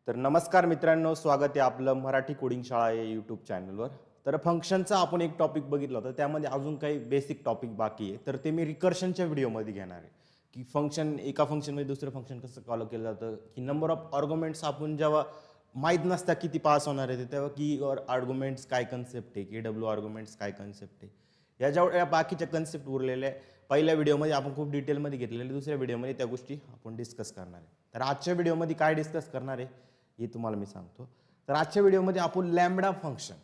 तर नमस्कार मित्रांनो, स्वागत आहे आपलं मराठी कोडिंग शाळा या यूट्यूब चॅनलवर. तर फंक्शनचा आपण एक टॉपिक बघितला होता, त्यामध्ये अजून काही बेसिक टॉपिक बाकी आहे. तर ते मी रिकर्शनच्या व्हिडिओमध्ये घेणार आहे की फंक्शन एका फंक्शनमध्ये दुसरं फंक्शन कसं कॉल केलं जातं, की नंबर ऑफ आर्ग्युमेंट्स आपण जेव्हा माहीत नसता किती पास होणार आहे तेव्हा की और आर्ग्युमेंट्स काय कन्सेप्ट आहे, के डब्ल्यू आर्ग्युमेंट्स काय कन्सेप्ट आहे, या जेवढ्या बाकीच्या कन्सेप्ट उरलेल्या पहिल्या व्हिडिओमध्ये आपण खूप डिटेलमध्ये घेतलेले, दुसऱ्या व्हिडिओमध्ये त्या गोष्टी आपण डिस्कस करणार आहे. तर आजच्या व्हिडिओमध्ये काय डिस्कस करणार आहे हे तुम्हाला मी सांगतो. तर आजच्या व्हिडिओमध्ये आपण लॅम्बडा फंक्शन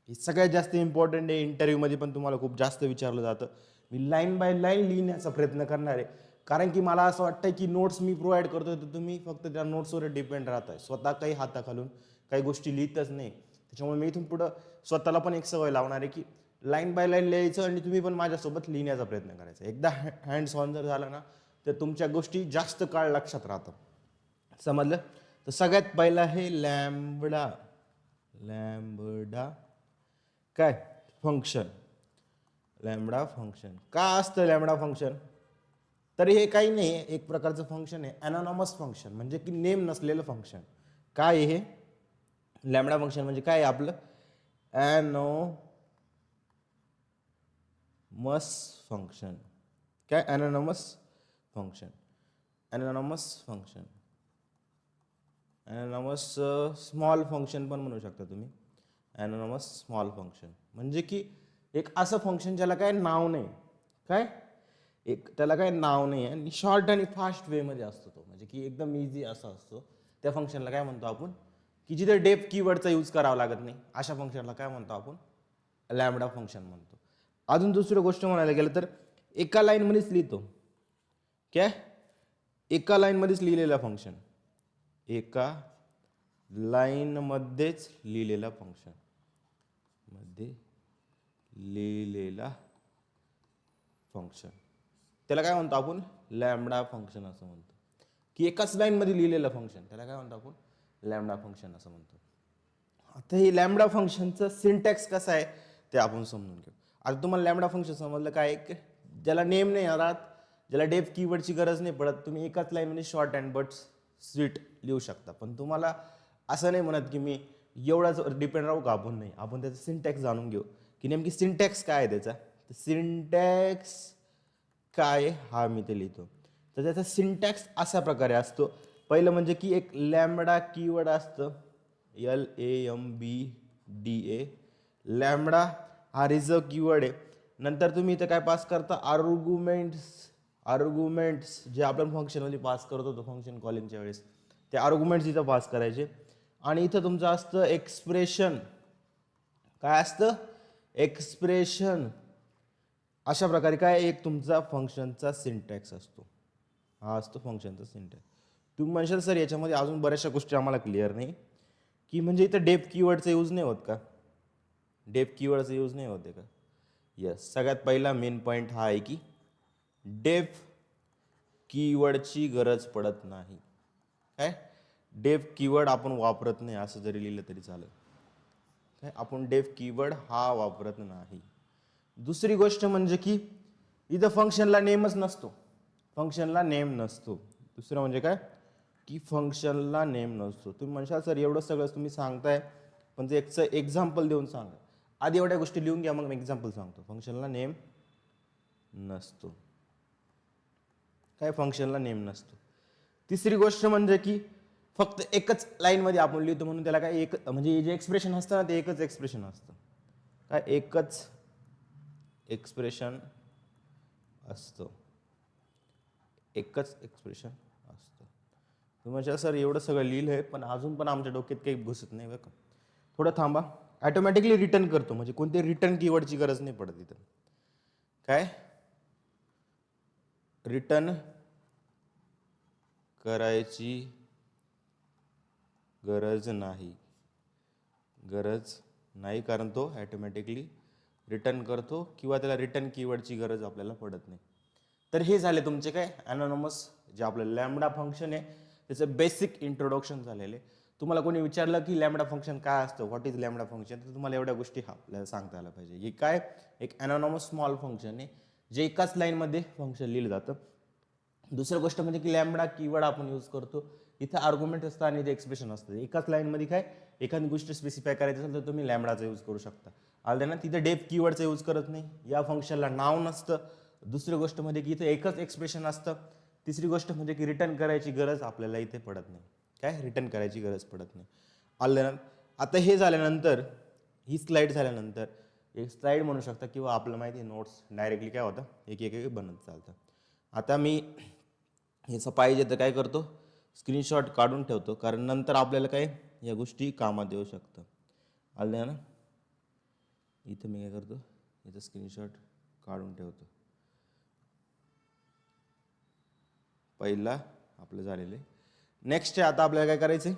हे सगळ्यात जास्त इम्पॉर्टंट आहे. इंटरव्ह्यूमध्ये पण तुम्हाला खूप जास्त विचारलं जातं. मी लाईन बाय लाईन लिहिण्याचा प्रयत्न करणार आहे, कारण की मला असं वाटतं की नोट्स मी प्रोव्हाइड करतो तर तुम्ही फक्त त्या नोट्सवर डिपेंड राहताय, स्वतः काही हाताखालून काही गोष्टी लिहितच नाही. त्याच्यामुळे मी इथून पुढं स्वतःला पण एक सवय लावणार आहे की लाईन बाय लाईन लिहायचं आणि तुम्ही पण माझ्यासोबत लिहिण्याचा प्रयत्न करायचा. एकदा हँड्स ऑन जर झाला ना तर तुमच्या गोष्टी जास्त काळ लक्षात राहतात. समजलं? तर सगळ्यात पहिला आहे लॅम्बडा. लॅम्बडा काय फंक्शन. लॅम्बडा फंक्शन का असतं लॅम्बडा फंक्शन? तर हे काही नाही, एक प्रकारचं फंक्शन आहे, ॲनॉनमस फंक्शन, म्हणजे की नेम नसलेलं फंक्शन. काय आहे हे लॅम्बडा फंक्शन? म्हणजे काय आहे आपलं ॲनोमस फंक्शन. काय ॲनॉनमस फंक्शन? ॲनॉनमस फंक्शन, ॲनॉनमस स्मॉल फंक्शन पण म्हणू शकता तुम्ही. ॲनॉनमस स्मॉल फंक्शन म्हणजे की एक असं फंक्शन ज्याला काय नाव नाही, काय एक त्याला काय नाव नाही आणि शॉर्ट आणि फास्ट वेमध्ये असतो तो, म्हणजे की एकदम इझी असा असतो. त्या फंक्शनला काय म्हणतो आपण, की जिथे डेफ कीवर्डचा यूज करावा लागत नाही, अशा फंक्शनला काय म्हणतो आपण, लॅम्बडा फंक्शन म्हणतो. अजून दुसरी गोष्ट म्हणायला गेलं तर एका लाईनमध्येच लिहितो. काय एका लाईनमध्येच लिहिलेलं फंक्शन, एका लाईनमध्येच लिहिलेला फंक्शन, मध्ये लिहिलेला फंक्शन, त्याला काय म्हणतो आपण, लॅम्बडा फंक्शन असं म्हणतो. की एकाच लाईनमध्ये लिहिलेलं फंक्शन त्याला काय म्हणतो आपण, लॅम्बडा फंक्शन असं म्हणतो. आता हे लॅम्बडा फंक्शनचं सिंटॅक्स कसं आहे ते आपण समजून घेऊ. आता तुम्हाला लॅम्बडा फंक्शन समजलं काय, ज्याला नेम नाही राहत, ज्याला डेफ कीवर्डची गरज नाही पडत, तुम्ही एकाच लाईनमध्ये शॉर्ट अँड बट स्वीट लिहू शकता. पण तुम्हाला असं नाही म्हणत की मी एवढाच डिपेंड राहू का, आपण नाही, आपण त्याचं सिंटॅक्स जाणून घेऊ की नेमकी सिंटॅक्स काय आहे त्याचा. तर सिंटॅक्स काय हा मी ते लिहितो. तर त्याचा सिंटॅक्स अशा प्रकारे असतो. पहिलं म्हणजे की एक लॅम्बडा कीवर्ड असतं, LAMBDA. लॅम्बडा हा रिझर्व कीवर्ड आहे. नंतर तुम्ही इथं काय पास करता, आर्ग्युमेंट्स जे आपण फंक्शनमध्ये पास करतो तो फंक्शन कॉलिंगच्या वेळेस, ते आर्ग्युमेंट्स इथं पास करायचे. आणि इथं तुमचं असतं एक्सप्रेशन. काय असतं, एक्सप्रेशन. अशा प्रकारे काय एक तुमचा फंक्शनचा सिंटॅक्स असतो, हा असतो फंक्शनचा सिंटॅक्स. तुम्ही म्हणशाल सर याच्यामध्ये अजून बऱ्याचशा गोष्टी आम्हाला क्लिअर नाही, की म्हणजे इथं डेफ कीवर्डचा यूज नाही होत का, डेफ कीवर्डचा यूज नाही होते का. यस, सगळ्यात पहिला मेन पॉईंट हा आहे की डेफ कीवर्डची गरज पडत नाही. काय डेफ कीवर्ड आपण वापरत नाही असं जरी लिहिलं तरी चालेल. काय आपण डेफ कीवर्ड हा वापरत नाही. दुसरी गोष्ट म्हणजे की इथं फंक्शनला नेमच नसतो, फंक्शनला नेम नसतो. दुसरं म्हणजे काय की फंक्शनला नेम नसतो. तुम्ही म्हणशाल सर एवढं सगळं तुम्ही सांगताय पण ते एक एक्झाम्पल देऊन सांगा. आधी एवढ्या गोष्टी लिहून घ्या, मग मी एक्झाम्पल सांगतो. फंक्शनला नेम नसतो, काय फंक्शनला नेम नसतो. तिसरी गोष्ट म्हणजे की फक्त एकच लाईनमध्ये आपण लिहितो म्हणून त्याला काय एक, म्हणजे जे एक्सप्रेशन असतं ना ते एकच एक्सप्रेशन असतं. काय एकच एक्सप्रेशन असतं, एकच एक्सप्रेशन असतं. तुम्ही म्हणशाल सर एवढं सगळं लिहिलं आहे पण अजून पण आमच्या डोक्यात काही घुसत नाही बरं का. थोडं थांबा. ॲटोमॅटिकली रिटर्न करतो, म्हणजे कोणती रिटर्न कीवर्डची गरज नाही पडत इथं. काय रिटर्न करायची गरज नाही, गरज नाही, कारण तो ॲटोमॅटिकली रिटर्न करतो किंवा त्याला रिटर्न कीवर्डची गरज आपल्याला पडत नाही. तर हे झाले तुमचे काय ॲनॉनमस जे आपलं लॅम्बडा फंक्शन आहे त्याचं बेसिक इंट्रोडक्शन झालेलं आहे. तुम्हाला कोणी विचारलं की लॅम्बडा फंक्शन काय असतं, व्हॉट इज लॅम्बडा फंक्शन, तर तुम्हाला एवढ्या गोष्टी आपल्याला सांगता आल्या पाहिजे. हे काय एक ॲनॉनमस स्मॉल फंक्शन आहे जे एकाच लाईनमध्ये फंक्शन लिहिलं जातं. दुसरं गोष्ट म्हणजे की लॅम्बडा कीवर्ड आपण यूज करतो इथं आर्ग्युमेंट असतं आणि इथे एक्सप्रेशन असतं. एकाच लाईनमध्ये काय एखादी गोष्ट स्पेसिफाय करायची असेल तर तुम्ही लॅमडाचा यूज करू शकता. आलं ना, तिथे डेफ कीवर्डचा यूज करत नाही. या फंक्शनला नाव नसतं. दुसरी गोष्ट म्हणजे की इथे एकच एक्सप्रेशन असतं. तिसरी गोष्ट म्हणजे की रिटर्न करायची गरज आपल्याला इथे पडत नाही. काय रिटर्न करायची गरज पडत नाही. आलं ना. आता हे झाल्यानंतर ही स्लाईड झाल्यानंतर एक स्लाईड म्हणू शकता किंवा आपलं माहिती आहे नोट्स डायरेक्टली काय होतं एक एक एक बनत चालतं. आता मी ह्याचं पाहिजे तर काय करतो स्क्रीनशॉट काढून ठेवतो, कारण नंतर आपल्याला काय या गोष्टी कामात येऊ शकतं. आलं ना. इथं मी काय करतो याचं स्क्रीनशॉट काढून ठेवतो. पहिला आपलं झालेलं आहे. नेक्स्ट आहे आता आपल्याला काय करायचं आहे,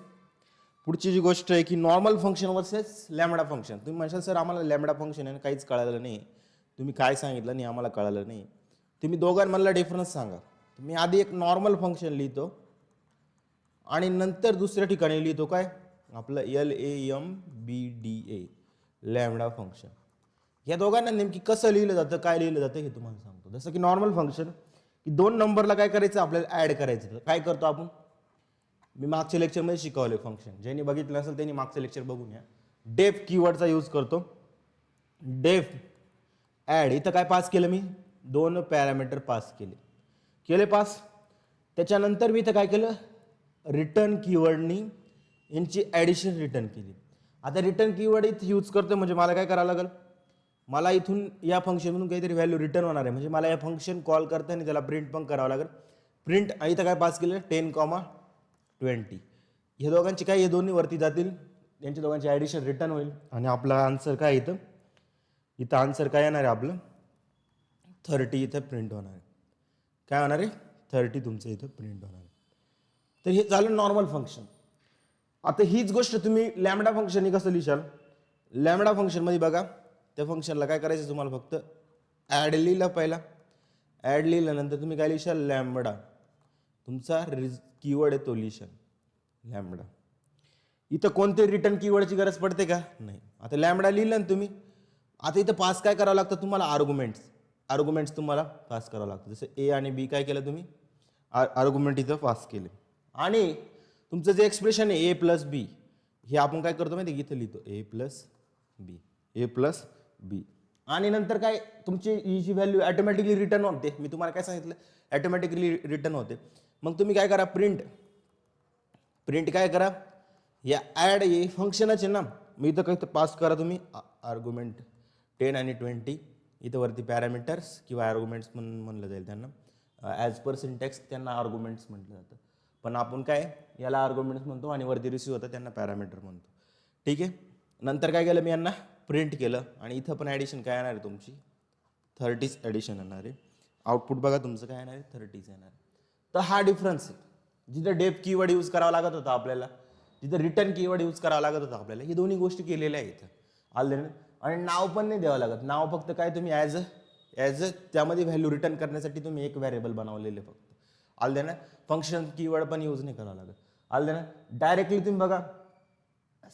पुढची जी गोष्ट आहे की normal function versus lambda function. तुम्ही म्हणशाल सर आम्हाला लॅमडा फंक्शन आहे काहीच कळालं नाही, तुम्ही काय सांगितलं नाही आम्हाला कळालं नाही, तुम्ही दोघांमधला डिफरन्स सांगा. मी आधी एक नॉर्मल फंक्शन लिहितो आणि नंतर दुसऱ्या ठिकाणी लिहितो काय आपलं LAMBDA लॅमडा फंक्शन. या दोघांना नेमकी कसं लिहिलं जातं काय लिहिलं जातं हे तुम्हाला सांगतो. जसं की नॉर्मल फंक्शन की 2 नंबरला काय करायचं आपल्याला ॲड करायचं. काय करतो आपण, मी मागच्या लेक्चरमध्ये शिकवले फंक्शन, ज्यांनी बघितलं असेल त्यांनी मागचं लेक्चर बघून या. डेफ कीवर्डचा यूज करतो. डेफ ॲड इथं काय पास केलं मी 2 पॅरामीटर पास केले पास. त्याच्यानंतर मी इथं काय केलं रिटर्न कीवर्डनी यांची ॲडिशन रिटर्न केली. आता रिटर्न कीवर्ड इथं यूज करतो म्हणजे मला काय करावं लागेल, मला इथून या फंक्शनमधून काहीतरी व्हॅल्यू रिटर्न होणार आहे, म्हणजे मला या फंक्शन कॉल करताना त्याला प्रिंट पण करावं लागेल. प्रिंट इथं काय पास केलं 10,20. हे दोघांची काय हे दोन्ही वरती जातील, यांच्या दोघांची ॲडिशन रिटर्न होईल आणि आपला आन्सर काय इथं इथं आन्सर काय येणार आहे आपलं 30 इथं प्रिंट होणार आहे. काय होणार आहे 30 तुमचं इथं प्रिंट होणार आहे. तर हे झालं नॉर्मल फंक्शन. आता हीच गोष्ट तुम्ही लॅमडा फंक्शनने कसं लिहिशाल, लॅमडा फंक्शनमध्ये बघा त्या फंक्शनला काय करायचं तुम्हाला फक्त ॲड लिहिलं पहिला, ॲड लिहिल्यानंतर तुम्ही काय लिहिशाल लॅमडा, तुमचा कीवर्ड आहे तो लिहिशाल लॅमडा. इथं कोणते रिटर्न कीवर्डची गरज पडते का नाही. आता लॅमडा लिहिलं ना तुम्ही, आता इथं पास काय करावं लागतं तुम्हाला आर्ग्युमेंट्स तुम्हाला पास करावं लागतं. जसं ए आणि बी काय केलं तुम्ही आर्ग्युमेंट इथं पास केले आणि तुमचं जे एक्सप्रेशन आहे A+B हे आपण काय करतो माहिती इथं लिहितो A+B आणि नंतर काय तुमची ही जी व्हॅल्यू ॲटोमॅटिकली रिटर्न होते. मी तुम्हाला काय सांगितलं ॲटोमॅटिकली रिटर्न होते. मग तुम्ही काय करा प्रिंट काय करा या ॲड हे फंक्शनच आहे ना, मी इथं काय पास करा तुम्ही आर्ग्युमेंट 10 आणि 20 इथं वरती पॅरामीटर्स किंवा आर्ग्युमेंट्स म्हणलं जाईल त्यांना, ॲज पर सिंटॅक्स त्यांना आर्ग्युमेंट्स म्हटलं जातं, पण आपण काय याला आर्ग्युमेंट्स म्हणतो आणि वरती रिसिव्ह होतं त्यांना पॅरामीटर म्हणतो. ठीक आहे. नंतर काय केलं मी यांना प्रिंट केलं आणि इथं पण ॲडिशन काय येणार आहे तुमची 30 ॲडिशन येणार आहे. आउटपुट बघा तुमचं काय येणार आहे 30 येणार आहे. तर हा डिफरन्स आहे. जिथं डेफ कीवर्ड यूज करावा लागत होता आपल्याला, जिथं रिटर्न कीवर्ड यूज करावा लागत होता आपल्याला, ही दोन्ही गोष्टी केलेल्या आहेत इथं आलं. आणि नाव पण नाही द्यावं लागत. नाव फक्त काय तुम्ही ॲज अ त्यामध्ये व्हॅल्यू रिटर्न करण्यासाठी तुम्ही एक व्हेरिएबल बनवलेले फक्त आलं ना. फंक्शन कीवर्ड पण यूज नाही करावं लागत आलं ना. डायरेक्टली तुम्ही बघा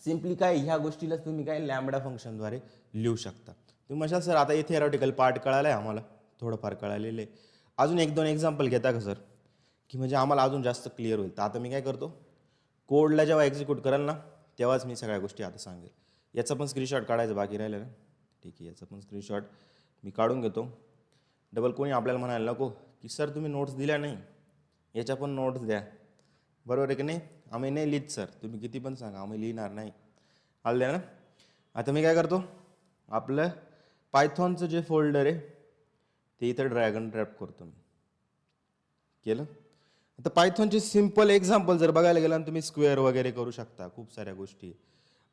सिम्पली काय ह्या गोष्टीलाच तुम्ही काय लॅमडा फंक्शनद्वारे लिहू शकता. तुम्ही म्हणशाल सर आता इथे थेरॉटिकल पार्ट कळाला आहे आम्हाला, थोडंफार कळालेलं आहे, अजून 1-2 एक्झाम्पल घेता का सर, की म्हणजे आम्हाला अजून जास्त क्लिअर होईल. तर आता मी काय करतो कोडला जेव्हा एक्झिक्यूट कराल ना तेव्हाच मी सगळ्या गोष्टी आता सांगेल. याचा पण स्क्रीनशॉट काढायचं बाकी राहिलं ना, ठीक आहे. याचा पण स्क्रीनशॉट मी काढून घेतो. डबल कोणी आपल्याला म्हणायला नको की सर तुम्ही नोट्स दिल्या नाही, याच्या पण नोट्स द्या, बरोबर आहे की नाही. आम्ही नाही लिहित सर, तुम्ही किती पण सांगा आम्ही लिहिणार नाही आलं ना. आता मी काय करतो आपलं पायथॉनचं जे फोल्डर आहे ते इथं ड्रॅग अँड ड्रॉप करतो मी केलं. आता पायथॉनचे सिम्पल एक्झाम्पल जर बघायला गेला तुम्ही स्क्वेअर वगैरे करू शकता, खूप साऱ्या गोष्टी.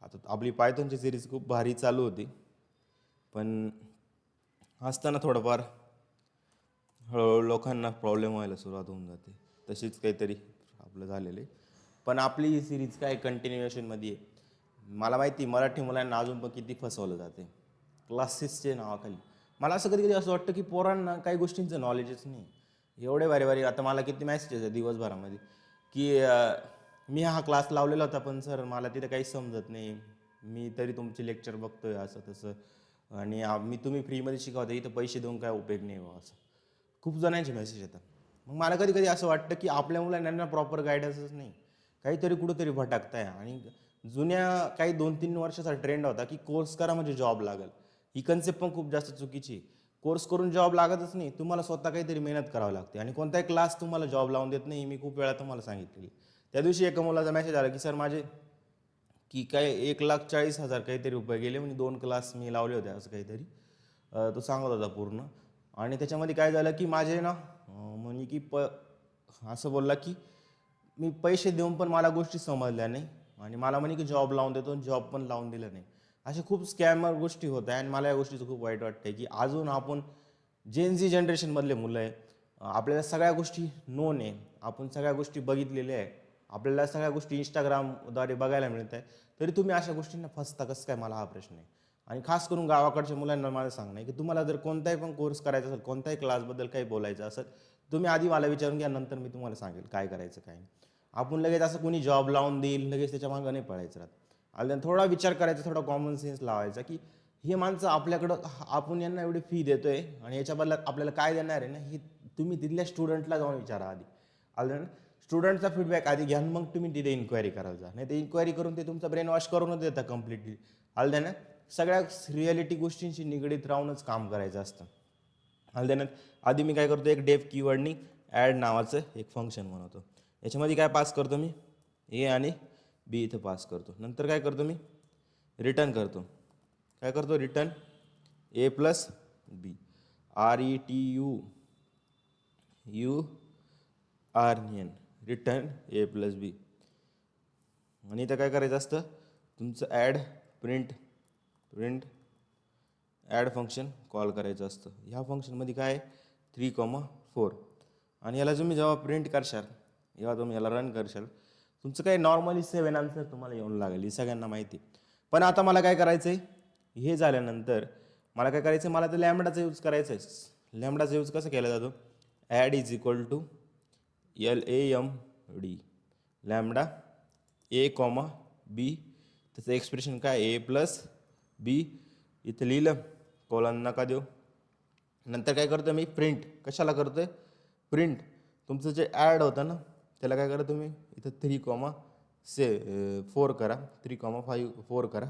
आता आपली पायथॉनची सिरीज खूप भारी चालू होती, पण असताना थोडंफार हळूहळू लोकांना प्रॉब्लेम व्हायला सुरुवात होऊन जाते. तशीच काहीतरी आपलं झालेलं आहे. पण आपली ही सिरीज काय कंटिन्युएशनमध्ये आहे. मला माहिती मराठी मुलांना अजून पण किती फसवलं जाते क्लासेसचे नावाखाली. मला असं कधी कधी असं वाटतं की पोरांना काही गोष्टींचं नॉलेजच नाही. एवढे भारी आता मला किती मॅसेजेस आहे दिवसभरामध्ये की मी हा क्लास लावलेला होता पण सर मला तिथे काहीच समजत नाही, मी तरी तुमचे लेक्चर बघतोय असं तसं, आणि मी तुम्ही फ्रीमध्ये शिकवता इथं पैसे देऊन काय उपयोग नाही बा, असं खूप जणांचे मेसेज येतात. मग मला कधी कधी असं वाटतं की आपल्या मुलांना प्रॉपर गायडन्सच नाही. काहीतरी कुठंतरी भटकताय. आणि जुन्या काही 2-3 वर्षाचा ट्रेंड होता की कोर्स करा म्हणजे जॉब लागेल. ही कन्सेप्ट पण खूप जास्त चुकीची. कोर्स करून जॉब लागतच नाही, तुम्हाला स्वतः काहीतरी मेहनत करावी लागते. आणि कोणताही क्लास तुम्हाला जॉब लावून देत नाही, मी खूप वेळा तुम्हाला सांगितलेली. त्या दिवशी एका मुलाचा मेसेज आला की सर माझे की काय 1,40,000 काहीतरी रुपये गेले, म्हणजे 2 क्लास मी लावले होते असं काहीतरी तो सांगत होता पूर्ण. आणि त्याच्यामध्ये काय झालं की माझे ना म्हणजे की असं बोलला की मी पैसे देऊन पण मला गोष्टी समजल्या नाही, आणि मला म्हणे की जॉब लावून देतो, जॉब पण लावून दिलं नाही. अशा खूप स्कॅमर गोष्टी होत आहे. आणि मला या गोष्टीचं खूप वाईट वाटतं की अजून आपण जेन जनरेशनमधले मुलं आहे, आपल्याला सगळ्या गोष्टी नोन आहे, आपण सगळ्या गोष्टी बघितलेल्या आहे, आपल्याला सगळ्या गोष्टी इंस्टाग्रामद्वारे बघायला मिळत आहे, तरी तुम्ही अशा गोष्टींना फसता कसं काय, मला हा प्रश्न आहे. आणि खास करून गावाकडच्या मुलांना मला सांगणं आहे की तुम्हाला जर कोणताही पण कोर्स करायचा असेल, कोणत्याही क्लासबद्दल काही बोलायचं असेल, तुम्ही आधी मला विचारून घ्या, नंतर मी तुम्हाला सांगेल काय करायचं काय नाही. आपण लगेच असं कोणी जॉब लावून देईल लगेच त्याच्या मागं नाही पळायचं राहत. आणि थोडा विचार करायचा, थोडा कॉमन सेन्स लावायचा की हे माणसं आपल्याकडं, आपण यांना एवढी फी देतोय आणि याच्या बदल्यात आपल्याला काय देणार आहे ना, हे तुम्ही तिथल्या स्टुडंटला जाऊन विचारा आधी. आलं स्टुडंटचा फीडबॅक आधी घ्या, मग तुम्ही तिथे इन्क्वायरी करायला जा. नाही ते इन्क्वायरी करून ते तुमचा ब्रेन वॉश करूनच देतात कम्प्लिटली. आलं ना, सगळ्या रिॲलिटी गोष्टींशी निगडीत राहूनच काम करायचं असतं. आलं आधी मी काय करतो, एक डेफ कीवर्डनी ॲड नावाचं एक फंक्शन बनवतो. याच्यामध्ये काय पास करतो मी, ए आणि बी इथं पास करतो. नंतर काय करतो मी, रिटर्न करतो. काय करतो, रिटर्न ए प्लस बी, RETUURN, रिटर्न ए प्लस बी. आणि इथं काय करायचं असतं, तुमचं प्रिंट ॲड फंक्शन कॉल करायचं असतं. ह्या फंक्शनमध्ये काय आहे, 3,4. आणि याला तुम्ही जेव्हा प्रिंट करशाल, जेव्हा तुम्ही याला रन करशाल, तुमचं काय नॉर्मली 7 आन्सर तुम्हाला येऊन लागेल, ही सगळ्यांना माहिती. पण आता मला काय करायचं आहे, हे झाल्यानंतर मला काय करायचं आहे, मला तर लॅम्बडाचा यूज करायचा आहे. लॅम्बडाचा यूज कसा केला जातो, add is equal to LAMD, lambda A comma B. त्याचं एक्सप्रेशन काय, ए प्लस बी. इथं लिहिलं, कॉलन नका देऊ. नंतर काय करतो मी, प्रिंट. कशाला करतो आहे, प्रिंट तुमचं जे ॲड होतं ना, त्याला काय करा तुम्ही इथं 3,4 करा, 3,4 करा.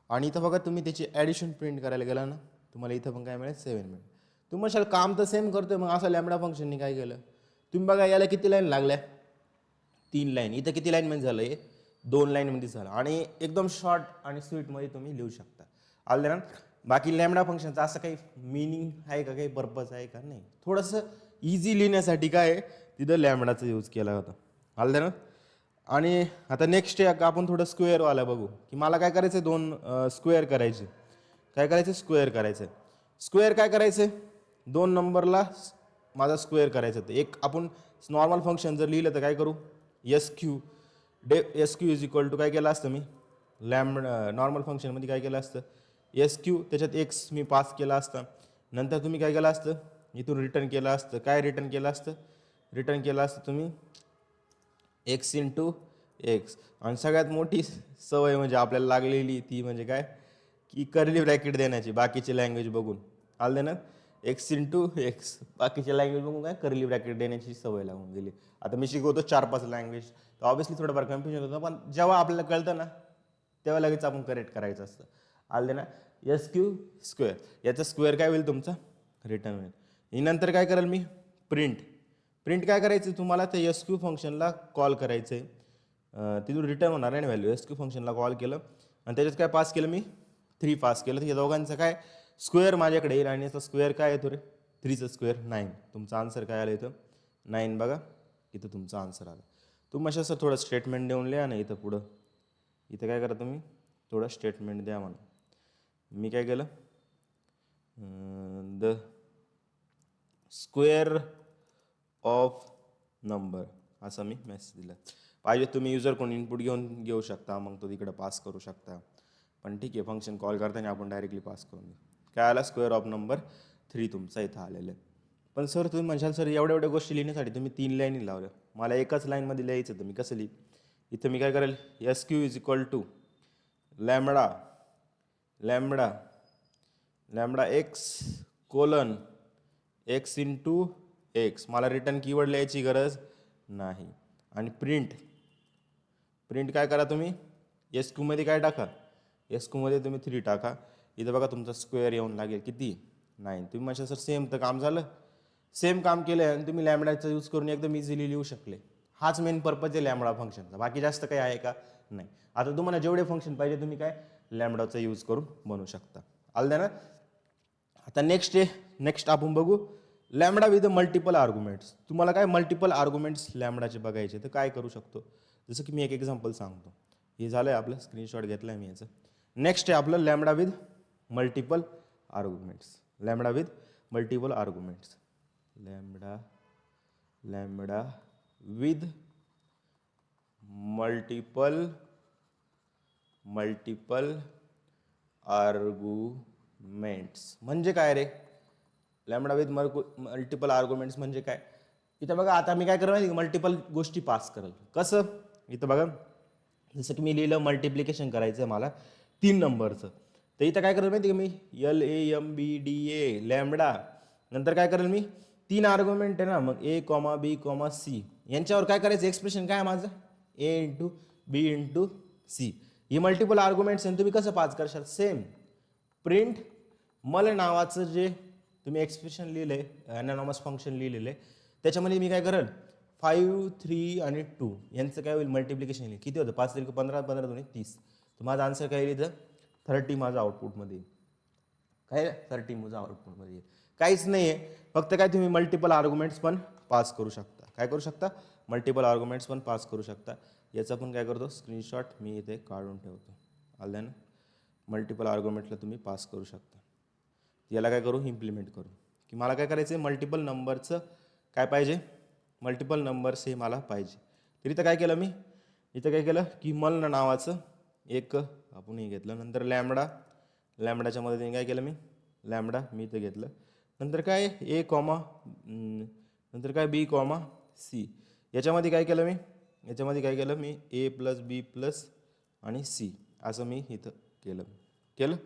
आणि इथं बघा तुम्ही त्याची ॲडिशन प्रिंट करायला गेला ना, तुम्हाला इथं पण काय मिळेल, 7 मिळेल. तुम्ही म्हणशाल काम तर सेम करतोय, मग असं लॅम्बडा फंक्शननी काय केलं. तुम्ही बघा याला किती लाईन लागल्या, 3 लाईन. इथं किती लाईनमध्ये झालं, हे 2 लाईनमध्ये झालं. आणि एकदम शॉर्ट आणि स्वीटमध्ये तुम्ही लिहू शकता. आलं ना. बाकी लॅम्बडा फंक्शनचा असं काही मिनिंग आहे का, काही पर्पज आहे का, नाही. थोडंसं इझी लिहिण्यासाठी काय आहे, तिथं लॅम्बडाचा यूज केला होता. आलं ना. आणि आता नेक्स्ट आपण थोडं स्क्वेअरवाला बघू, की मला काय करायचं आहे, 2 स्क्वेअर करायचे. काय करायचं, स्क्वेअर करायचं. स्क्वेअर काय करायचं, 2 नंबरला माझा स्क्वेअर करायचं. तर एक आपण नॉर्मल फंक्शन जर लिहिलं तर काय करू, SQ इज इक्वल टू काय केलं असतं मी, नॉर्मल फंक्शनमध्ये काय केलं असतं, SQ त्याच्यात एक्स मी पास केला असता. नंतर तुम्ही काय केलं असतं, इथून रिटर्न केलं असतं. काय रिटर्न केलं असतं, रिटर्न केलं असतं तुम्ही x इंटू एक्स. आणि सगळ्यात मोठी सवय म्हणजे आपल्याला लागलेली ती म्हणजे काय, की कर्ली ब्रॅकेट देण्याची बाकीचे लँग्वेज बघून. आलं ना, x इंटू एक्स, बाकीचे लँग्वेज बघून काय कर्ली ब्रॅकेट देण्याची सवय लागून गेली. आता मी शिकवतो 4-5 लँग्वेज, तर ऑब्व्हियसली थोडंफार कन्फ्युजन होतं, पण जेव्हा आपल्याला कळतं ना, तेव्हा लगेच आपण करेक्ट करायचं असतं. आलं ना. SQ स्क्वेअर, याचा स्क्वेअर काय होईल तुमचा, रिटर्न होईल. नंतर काय करेल मी, प्रिंट. प्रिंट काय करायचं तुम्हाला, ते SQ फंक्शनला कॉल करायचं आहे. तिथून रिटर्न होणार आहे ना व्हॅल्यू. SQ फंक्शनला कॉल केलं आणि त्याच्यात काय पास केलं मी, 3 पास केलं. तर या दोघांचं काय स्क्वेअर माझ्याकडे येईल. आणि याचा स्क्वेअर काय येतो रे, 3चा स्क्वेअर 9. तुमचा आन्सर काय आलं इथं, 9. बघा इथं तुमचा आन्सर आला. तुम्ही असं थोडं स्टेटमेंट देऊन लिहा ना इथं पुढं. इथं काय करा तुम्ही, थोडं स्टेटमेंट द्या म्हणा. मी काय केलं, द स्क्वेअर ऑफ नंबर असं मी मेसेज दिला. पाहिजे तुम्ही युजर कोण इनपुट घेऊ शकता, मग तो तिकडे पास करू शकता. पण ठीक आहे, फंक्शन कॉल करताना आपण डायरेक्टली पास करून देऊ. काय आला, स्क्वेअर ऑफ नंबर 3 तुमचा इथं आलेलं आहे. पण सर तुम्ही म्हणशाल सर एवढ्या एवढ्या गोष्टी लिहिण्यासाठी तुम्ही 3 लाईनी लावल्या, मला एकच लाईनमध्ये लिहायचं, तर मी कसं लिही. इथं मी काय करेल, SQ is equal to lambda X colon X into X. मला रिटर्न कीवर्ड लिहायची गरज नाही. आणि प्रिंट प्रिंट काय करा तुम्ही एस क्यूमध्ये काय टाका, एस क्यूमध्ये तुम्ही 3 टाका. इथं बघा तुमचा स्क्वेअर येऊन लागेल किती 9. तुम्ही म्हणता सर सेम तर काम झालं. सेम काम केलं आणि तुम्ही लॅमडाचा यूज करून एकदम इझिली लिहू शकले. हाच मेन पर्पज आहे लॅमडा फंक्शनचा, बाकी जास्त काही आहे का नाही. आता तुम्हाला जेवढे फंक्शन पाहिजे तुम्ही काय लॅमडाचा यूज करून बनवू शकता. आलं ना. आता नेक्स्ट आपण बघू लॅमडा विथ मल्टिपल आर्ग्युमेंट्स. तुम्हाला काय मल्टिपल आर्ग्युमेंट्स लॅमडाचे बघायचे तर काय करू शकतो. जसं की मी एक एक्झाम्पल सांगतो. हे झालं आहे आपलं, स्क्रीनशॉट घेतला आहे मी याचं. नेक्स्ट आहे आपलं lambda with multiple arguments. Lambda with multiple arguments. Lambda with multiple arguments म्हणजे काय रे. लॅमडा विथ मल्टिपल आर्ग्युमेंट्स म्हणजे काय. इथं बघा आता मी काय करणार मल्टिपल गोष्टी पास करेल. कसं इथं बघा जसं की मी लिहिलं मल्टिप्लिकेशन करायचं आहे मला 3 नंबरचं. तर इथं काय करेल माहिती का मी LAMBDA लॅमडा नंतर काय करेल मी 3 आर्ग्युमेंट आहे ना, मग A, B, C यांच्यावर काय करायचं एक्सप्रेशन काय आहे माझं A into B into C. He multiple arguments तुम्ही कसं पास करशाल सेम प्रिंट मल नावाचं जे तुम्ही एक्सप्रेशन लिहिलंय ॲनानॉमस फंक्शन लिहिलेलं आहे त्याच्यामध्ये मी काय करेल 5, 3 आणि 2 यांचं काय होईल मल्टिप्लिकेशन लिहिलं. किती होतं 5 3 15 15 2 30. तर माझा आन्सर काय येईल इथं 30 माझा आउटपुटमध्ये येईल. काय 30 माझा आउटपुटमध्ये येईल. काहीच नाही आहे फक्त काय तुम्ही मल्टिपल आर्ग्युमेंट्स पण पास करू शकता. काय करू शकता मल्टिपल आर्ग्युमेंट्स पण पास करू शकता. याचा पण काय करतो स्क्रीनशॉट मी इथे काढून ठेवतो. आलं ना. मल्टिपल आर्ग्युमेंटला तुम्ही पास करू शकता. याला काय करू इम्प्लिमेंट करू की मला काय करायचं आहे मल्टिपल नंबरचं काय पाहिजे मल्टिपल नंबर्स हे मला पाहिजे. तर इथं काय केलं मी इथं काय केलं की मल नावाचं एक आपण हे घेतलं. नंतर लॅमडाच्या मदतीने काय केलं मी लॅमडा मी इथं घेतलं. नंतर काय A कॉमा नंतर काय B कॉमा C. याच्यामध्ये काय केलं मी A प्लस B प्लस आणि C असं मी इथं केलं.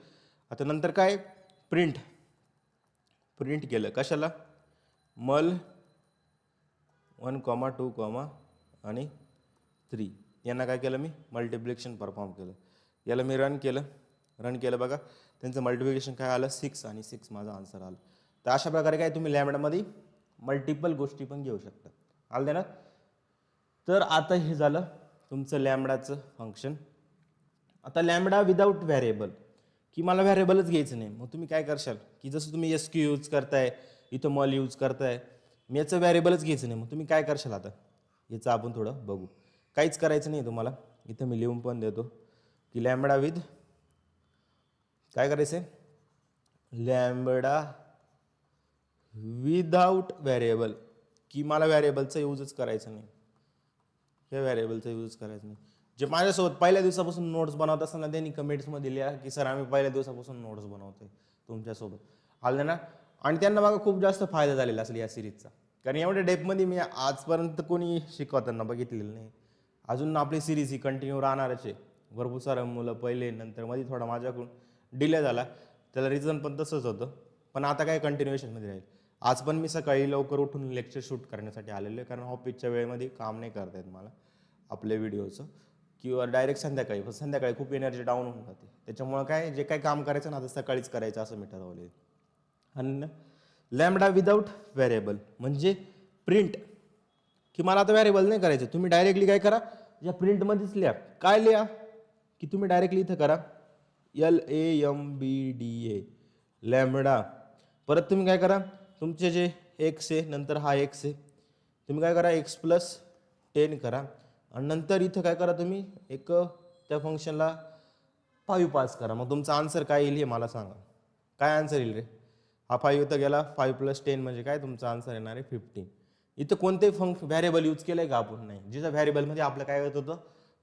आता नंतर काय प्रिंट केलं कशाला मल 1, 2, आणि 3 यांना काय केलं मी मल्टिप्लिकेशन परफॉर्म केलं. याला मी रन केलं बघा त्यांचं मल्टिप्लिकेशन काय आलं 6 आणि 6 माझा आन्सर आला. तर अशा प्रकारे काय तुम्ही लॅमडामध्ये मल्टिपल गोष्टी पण घेऊ शकता. आलं ना. तर आता हे झालं तुमचं लॅमडाचं फंक्शन. आता लॅमडा विदाऊट व्हॅरिएबल की मला व्हॅरिएबलच घ्यायचं नाही. मग तुम्ही काय करशाल की जसं तुम्ही SQ यूज करताय इथं मल यूज करताय मी याचं व्हॅरिएबलच घ्यायचं नाही. मग तुम्ही काय करशाल आता याचं आपण थोडं बघू. काहीच करायचं नाही तुम्हाला. इथं मी लिहून पण देतो की लॅमडा विथ काय करायचं आहे लॅमडा विदाऊट व्हॅरिएबल की मला व्हॅरिएबलचा यूजच करायचं नाही. हे व्हॅरिएबलचा यूज करायचं नाही. जे माझ्यासोबत पहिल्या दिवसापासून नोट्स बनवत असताना त्यांनी कमेंट्समध्ये लिहा की सर आम्ही पहिल्या दिवसापासून नोट्स बनवतोय तुमच्यासोबत. आलं ना. आणि त्यांना बघा खूप जास्त फायदा झालेला असेल या सिरीजचा. कारण एवढ्या डेपमध्ये मी आजपर्यंत कोणी शिकवताना बघितलेलं नाही. अजून आपली सिरीज ही कंटिन्यू राहणारच आहे. भरपूर सारं मुलं पहिले नंतर मध्ये थोडा माझ्याकडून डिले झाला त्याला रिझन पण तसंच होतं. पण आता काय कंटिन्युएशनमध्ये राहील. आज पण मी सकाळी लवकर उठून लेक्चर शूट करण्यासाठी आलेलो आहे कारण ऑफिसच्या वेळेमध्ये काम नाही करता येत मला आपल्या व्हिडिओचं किंवा डायरेक्ट संध्याकाळी खूप एनर्जी डाऊन होऊन जाते. त्याच्यामुळं काय जे काय काम करायचं ना आता सकाळीच करायचं असं मी ठरवलं आहे. आणि लॅमडा विदाऊट व्हॅरिएबल म्हणजे प्रिंट की मला आता व्हॅरिएबल नाही करायचं. तुम्ही डायरेक्टली काय करा या प्रिंटमध्येच लिहा. काय लिहा की तुम्ही डायरेक्टली इथं करा LAMBDA लॅमडा. परत तुम्ही काय करा तुमचे जे x आहे नंतर हा x आहे तुम्ही काय करा x + 10 करा आणि नंतर इथं काय करा तुम्ही एक त्या फंक्शनला 5 पास करा. मग तुमचा आन्सर काय येईल हे मला सांगा. काय आन्सर येईल रे. हा 5 इथं गेला 5 + 10 म्हणजे काय तुमचा आन्सर येणार आहे 15. इथं कोणतेही व्हॅरिएबल यूज केलंय का आपण नाही. जिथं व्हॅरिएबलमध्ये आपलं काय होत होतं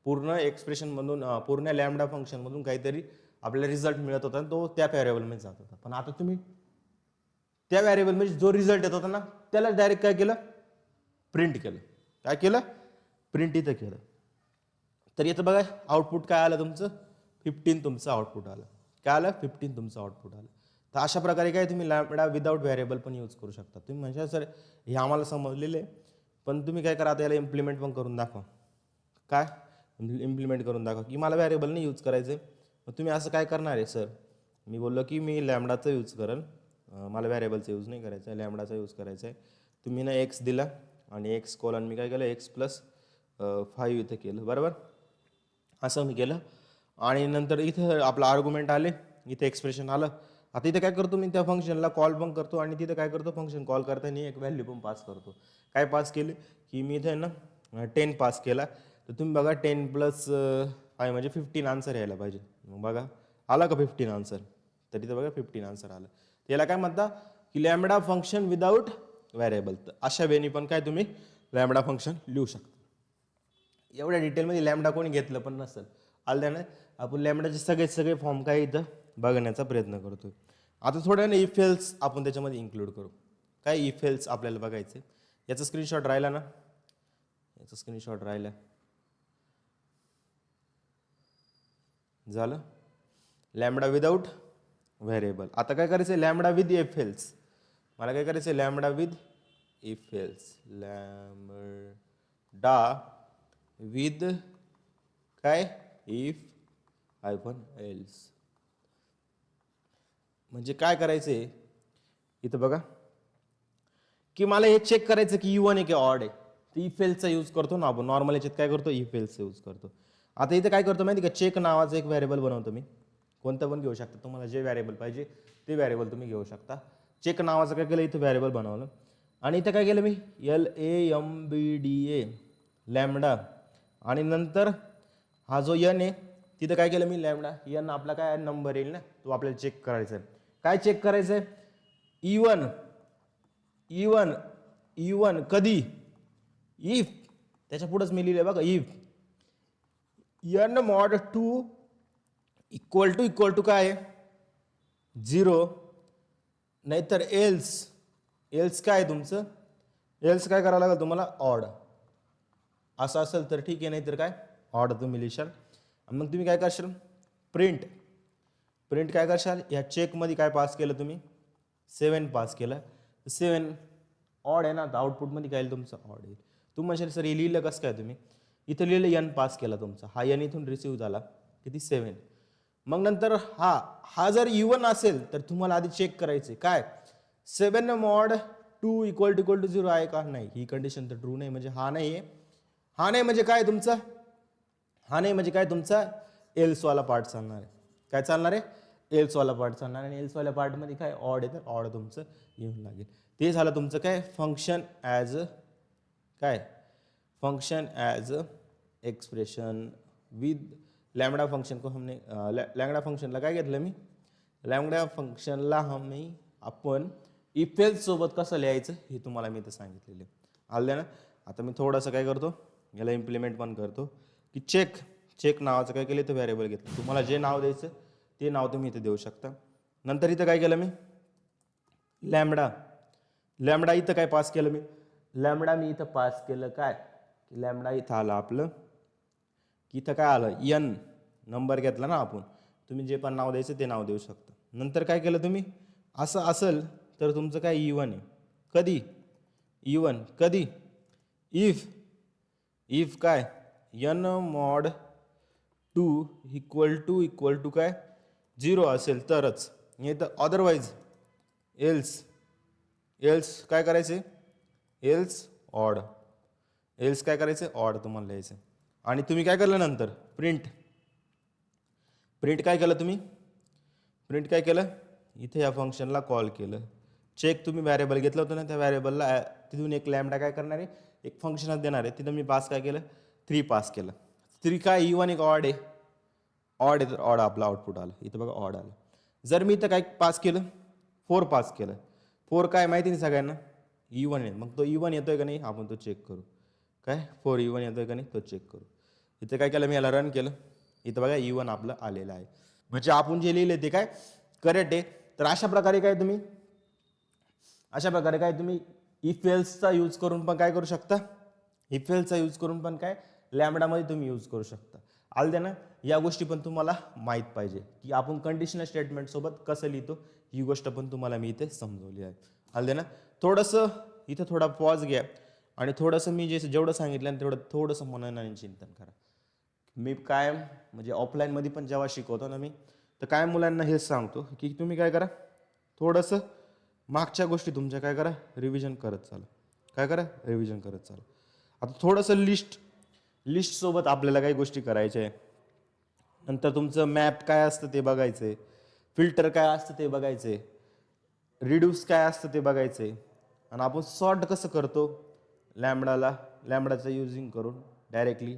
पूर्ण एक्सप्रेशनमधून पूर्ण लॅमडा फंक्शनमधून काहीतरी आपल्याला रिझल्ट मिळत होता आणि तो त्या व्हॅरिएबलमध्ये जात होता. पण आता तुम्ही त्या व्हॅरिएबलमध्ये जो रिझल्ट येत होता ना त्याला डायरेक्ट काय केलं प्रिंट केलं. काय केलं प्रिंट इथं केलं. तर इथं बघा आउटपुट काय आलं तुमचं 15 तुमचं आउटपुट आलं. काय आलं 15 तुमचं आउटपुट आलं. तर अशा प्रकारे काय तुम्ही लॅमडा विदाऊट व्हॅरिएबल पण यूज करू शकता. तुम्ही म्हणजे सर हे आम्हाला समजलेलं आहे पण तुम्ही काय करा आता याला इम्प्लिमेंट पण करून दाखवा. काय इम्प्लिमेंट करून दाखवा की मला व्हॅरिएबल नाही यूज करायचं आहे. मग तुम्ही असं काय करणार आहे सर? मी बोललो की मी लॅमडाचा यूज करेल, मला व्हॅरिएबलचा यूज नाही करायचा आहे, लॅमडाचा यूज करायचा आहे. तुम्ही ना एक्स दिला आणि एक्स कॉलन मी काय केलं एक्स प्लस 5 इथं केलं, बरोबर. असं मी केलं आणि नंतर इथं आपलं आर्ग्युमेंट आले, इथे एक्सप्रेशन आलं. आता इथे काय करतो मी त्या फंक्शनला कॉल पण करतो आणि तिथं काय करतो फंक्शन कॉल करताना एक व्हॅल्यू पण पास करतो. काय पास केली की मी इथे ना 10 पास केला. तर तुम्ही बघा 10 प्लस 5 म्हणजे 15 आन्सर यायला पाहिजे. मग बघा आला का 15 आन्सर? तर इथं बघा 15 आन्सर आलं. याला काय म्हणता की लॅम्बडा फंक्शन विदाऊट व्हॅरिएबल. तर अशा वेळी पण काय तुम्ही लॅम्बडा फंक्शन लिहू शकता. एवढ्या डिटेलमध्ये लॅम्बडा कोणी घेतलं पण नसेल. आलं आपण लॅम्बडाचे सगळे फॉर्म काय इथं बघण्याचा प्रयत्न करतोय. आता थोड्या ना इफ एल्स आपण त्याच्यामध्ये इन्क्लूड करू. काय इफ एल्स आपल्याला बघायचं. याचा स्क्रीनशॉट राहिला ना, याचा स्क्रीनशॉट राहिला झालं. Lambda without variable. आता काय करायचं लॅम्बडा विथ इफ एल्स. मला काय करायचं lambda with if else. Lambda with काय इफ हायफन एल्स. म्हणजे काय करायचंय इथं बघा की मला हे चेक करायचं की इवन आहे की ऑड आहे. तर इफ एल्सचा यूज करतो ना आपण नॉर्मल याच्यात काय करतो इफ एल्सचा यूज करतो. आता इथे काय करतो माहिती का चेक नावाचं एक व्हॅरिएबल बनवतो मी. कोणतं पण घेऊ शकता तुम्हाला जे व्हॅरिएबल पाहिजे ते व्हॅरिएबल तुम्ही घेऊ शकता. चेक नावाचं काय केलं इथं व्हॅरिएबल बनवलं आणि इथं काय केलं मी LAMBDA लॅम्बडा आणि नंतर हा जो n आहे तिथं काय केलं मी लॅम्बडा n आपला काय नंबर येईल ना तो आपल्याला चेक करायचा आहे. काय चेक करायचं आहे इवन कधी इफ त्याच्या पुढेच मी लिहिलंय बघा if n mod 2 equal to काय 0 नाहीतर एल्स काय तुमचं एल्स काय करावं लागेल तुम्हाला ऑड. असं असेल तर ठीक आहे, नाहीतर काय ऑड तुम्ही लिहिशाल. मग तुम्ही काय करशाल प्रिंट काय करशाल या चेकमध्ये काय पास केलं तुम्ही 7 पास केलं. 7 ऑड आहे ना तर आउटपुटमध्ये काय येईल तुमचं ऑड येईल. तुम्ही म्हणशाल सर हे लिहिलं कसं काय तुम्ही. इथं लिहिलं n पास केला तुमचा हा n इथून रिसिव्ह झाला किती 7. मग नंतर हा जर इवन असेल तर तुम्हाला आधी चेक करायचे काय 7 mod 2 इक्वल टू 0 आहे का नाही. ही कंडिशन तर ट्रू नाही म्हणजे हा नाही आहे. हा नाही म्हणजे काय तुमचा हा नाही म्हणजे काय तुमचा एल्सवाला पार्ट चालणार आहे. काय चालणार आहे एल्सवाला पार्ट चालणार आणि एल्सवाल्या पार्टमध्ये काय ऑड आहे तर ऑड तुमचं येऊन लागेल. ते झालं तुमचं काय function as expression with lambda function को हमने लॅम्बडा फंक्शनला काय घेतलं मी लॅम्बडा फंक्शनला आपण इफ एल्स सोबत कसं लिहायचं हे तुम्हाला मी इथं सांगितलेलं आहे. आलं ना. आता मी थोडंसं काय करतो याला इम्प्लिमेंट पण करतो की चेक नावाचं काय केलं तर व्हॅरिएबल घेतलं. तुम्हाला जे नाव द्यायचं ते नाव तुम्ही इथं देऊ शकता. नंतर इथं काय केलं मी लॅम्बडा इथं काय पास केलं मी लॅम्बडा मी इथं पास केलं काय की लॅम्बडा इथं आलं आपलं की इथं काय आलं n नंबर घेतला ना आपण. तुम्ही जे पण नाव द्यायचं ते नाव देऊ शकता. नंतर काय केलं तुम्ही असं असेल तर तुमचं काय इवन आहे कधी इफ काय n mod 2 इक्वल टू काय 0 असेल तरच. नाही तर अदरवाईज एल्स काय करायचे ऑड काय करायचं ऑड तुम्हाला लिहायचं. आणि तुम्ही काय केलं नंतर प्रिंट काय केलं तुम्ही काय केलं इथे या फंक्शनला कॉल केलं. चेक तुम्ही व्हॅरिएबल घेतलं होतं ना त्या व्हॅरिएबलला तिथून एक लॅम्बडा काय करणार आहे एक फंक्शनच देणार आहे. तिथं मी पास काय केलं 3 पास केलं. 3 काय इवन एक ऑड आहे तर ऑड आपलं आउटपुट आलं. इथं बघा ऑड आलं. जर मी इथं काय पास केलं 4 पास केलं 4 काय माहिती नाही सगळ्यांना इवन आहे. मग तो इवन येतोय का नाही आपण तो चेक करू. काय 4 इवन येतोय का नाही तो चेक करू. इथं काय केलं मी याला रन केलं. इथं बघा इवन आपलं आलेलं आहे. म्हणजे आपण जे लिहिले ते काय करेक्ट आहे. तर अशा प्रकारे काय तुम्ही इफ एल्सचा यूज करून पण काय करू शकता काय लॅम्बडामध्ये तुम्ही यूज करू शकता. आलं ना. या गोष्टी पण तुम्हाला माहीत पाहिजे की आपण कंडिशनल स्टेटमेंट सोबत कसं लिहितो ही गोष्ट पण तुम्हाला मी इथे समजवली आहे. आलं ना. थोडंसं इथं थोडा पॉज घ्या आणि थोडंसं मी जेवढं सांगितलं तेवढं थोडंसं मननाने चिंतन करा. मी काय म्हणजे ऑफलाईनमध्ये पण जेव्हा शिकवतो ना मी, तर काय मुलांना हेच सांगतो की तुम्ही काय करा, थोडंसं मागच्या गोष्टी तुमच्या काय करा, रिव्हिजन करत चाला. काय करा, रिव्हिजन करत चाला. आता थोडंसं लिस्टसोबत आपल्याला काही गोष्टी करायच्या आहे. नंतर तुमचं मॅप काय असतं ते बघायचं आहे, फिल्टर काय असतं ते बघायचं आहे, रिड्यूस काय असतं ते बघायचं आहे, आणि आपण सॉर्ट कसं करतो लॅम्बडाचं युजिंग करून डायरेक्टली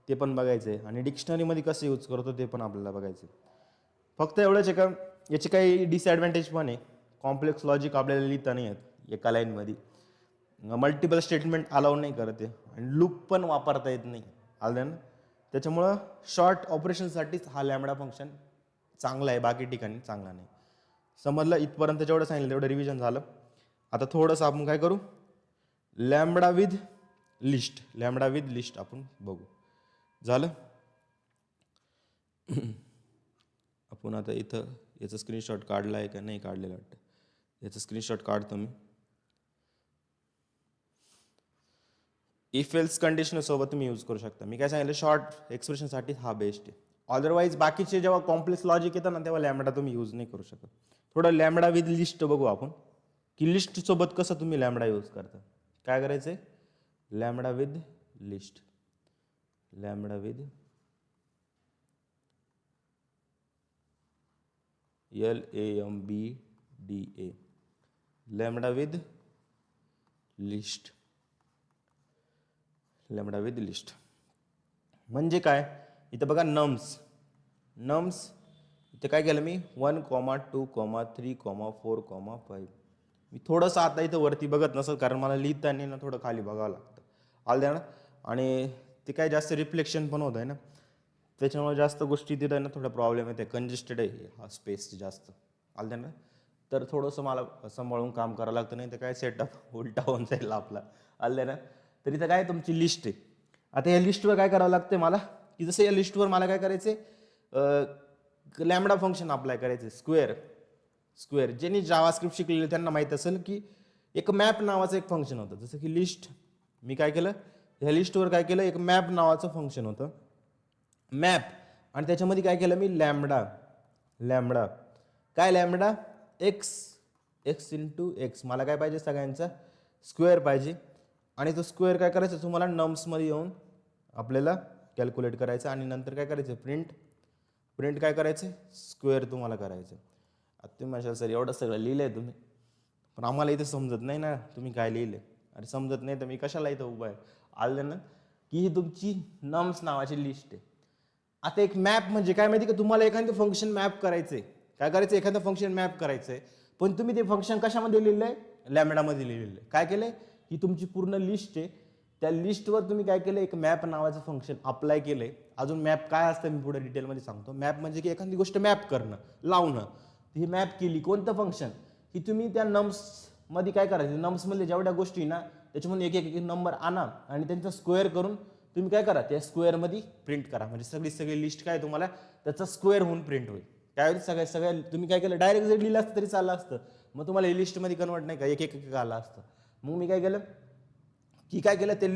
ते पण बघायचं आहे, आणि डिक्शनरीमध्ये कसं यूज करतो ते पण आपल्याला बघायचं आहे. फक्त एवढंच आहे का याचे काही डिसॲडव्हान्टेज पण आहे. कॉम्प्लेक्स लॉजिक आपल्याला लिहिता नाही येत एका लाईनमध्ये, मल्टिपल स्टेटमेंट अलाउ नाही करत आहे, आणि लूप पण वापरता येत नाही आलं ना. त्याच्यामुळं शॉर्ट ऑपरेशनसाठीच हा लॅम्बडा फंक्शन चांगला आहे, बाकी ठिकाणी चांगला नाही. समजलं इथपर्यंत जेवढं सांगितलं तेवढं रिव्हिजन झालं. आता थोडंसं आपण काय करू, लॅम्बडा विथ लिस्ट आपण बघू. झालं. आपण आता इथं याचा स्क्रीनशॉट काढला आहे का नाही काढलेला वाटतं, याचा स्क्रीनशॉट काढतो मी. इफ एल्स कंडिशनसोबत तुम्ही यूज करू शकता. मी काय सांगितलं, शॉर्ट एक्सप्रेशनसाठी हा बेस्ट आहे. अदरवाईज बाकीचे जेव्हा कॉम्प्लेक्स लॉजिक येतं ना तेव्हा लॅम्बडा तुम्ही यूज नाही करू शकत. थोडं लॅम्बडा विथ लिस्ट बघू आपण, की लिस्टसोबत कसं तुम्ही लॅम्बडा यूज करता. काय करायचं आहे, lambda with list, lambda with LAMBDA, lambda with list, lambda with list म्हणजे काय. इथं बघा नम्स इथं काय केलं मी 1, 2, 3, 4, 5. मी थोडंसं आता इथं वरती बघत नसत, कारण मला लिहिताना ना थोडं खाली बघावं लागतं आलं ना, आणि ते काय जास्त रिफ्लेक्शन पण होत आहे ना, त्याच्यामुळे जास्त गोष्टी तिथं ना थोडा प्रॉब्लेम येते. कंजेस्टेड आहे हा स्पेस जास्त आलं ना, तर थोडंसं मला सांभाळून काम करावं लागतं, नाही तर काय सेटअप उलटा होऊन जाईल आपला आलं ना. तर इथं काय तुमची लिस्ट आहे. आता या लिस्टवर काय करावं लागतं मला, की जसं या लिस्टवर मला काय करायचं, लॅम्बडा फंक्शन अप्लाय करायचं. स्क्वेअर ज्यांनी जावास्क्रिप्ट शिकलेले त्यांना माहीत असेल की एक मॅप नावाचं एक फंक्शन होतं. जसं की लिस्ट, मी काय केलं, ह्या लिस्टवर काय केलं, एक मॅप नावाचं फंक्शन होतं मॅप, आणि त्याच्यामध्ये काय केलं मी, लॅम्बडा काय, लॅम्बडा एक्स इंटू एक्स. मला काय पाहिजे, सगळ्यांचा स्क्वेअर पाहिजे, आणि तो स्क्वेअर काय करायचं तुम्हाला नम्समध्ये येऊन आपल्याला कॅल्क्युलेट करायचं, आणि नंतर काय करायचं, प्रिंट काय करायचं, स्क्वेअर तुम्हाला करायचं. आता तुम्ही म्हणशाल सर एवढं सगळं लिहिलं आहे तुम्ही, पण आम्हाला इथं समजत नाही ना तुम्ही काय लिहिलं. अरे समजत नाही तर मी कशाला इथं उभा आहे आलं ना, की ही तुमची नम्स नावाची लिस्ट आहे. आता एक मॅप म्हणजे काय माहिती का, तुम्हाला एखादं फंक्शन मॅप करायचंय. काय करायचं, एखादं फंक्शन मॅप करायचंय, पण तुम्ही ते फंक्शन कशामध्ये लिहिलं आहे, लॅम्बडामध्ये लिहिलेलं आहे. काय केलंय, ही तुमची पूर्ण लिस्ट आहे, त्या लिस्टवर तुम्ही काय केलं, एक मॅप नावाचं फंक्शन अप्लाय केलंय. अजून मॅप काय असतं मी पुढे डिटेलमध्ये सांगतो. मॅप म्हणजे की एखादी गोष्ट मॅप करणं, लावणं. ही मॅप केली कोणतं फंक्शन, की तुम्ही त्या नम्समध्ये काय करायचं, नम्समधल्या जेवढ्या गोष्टी ना त्याच्यामध्ये एक एक नंबर आणा, आणि त्यांचा स्क्वेअर करून तुम्ही काय करा, त्या स्क्वेअरमध्ये प्रिंट करा. म्हणजे सगळी लिस्ट काय तुम्हाला त्याचा स्क्वेअर होऊन प्रिंट होईल. काय होईल, सगळ्या तुम्ही काय केलं, डायरेक्ट जर लिहिलं असतं तरी चाललं असतं, मग तुम्हाला हे लिस्टमध्ये कन्वर्ट नाही का, एक एक आलं असतं. मग मी काय केलं, की काय केलं, ते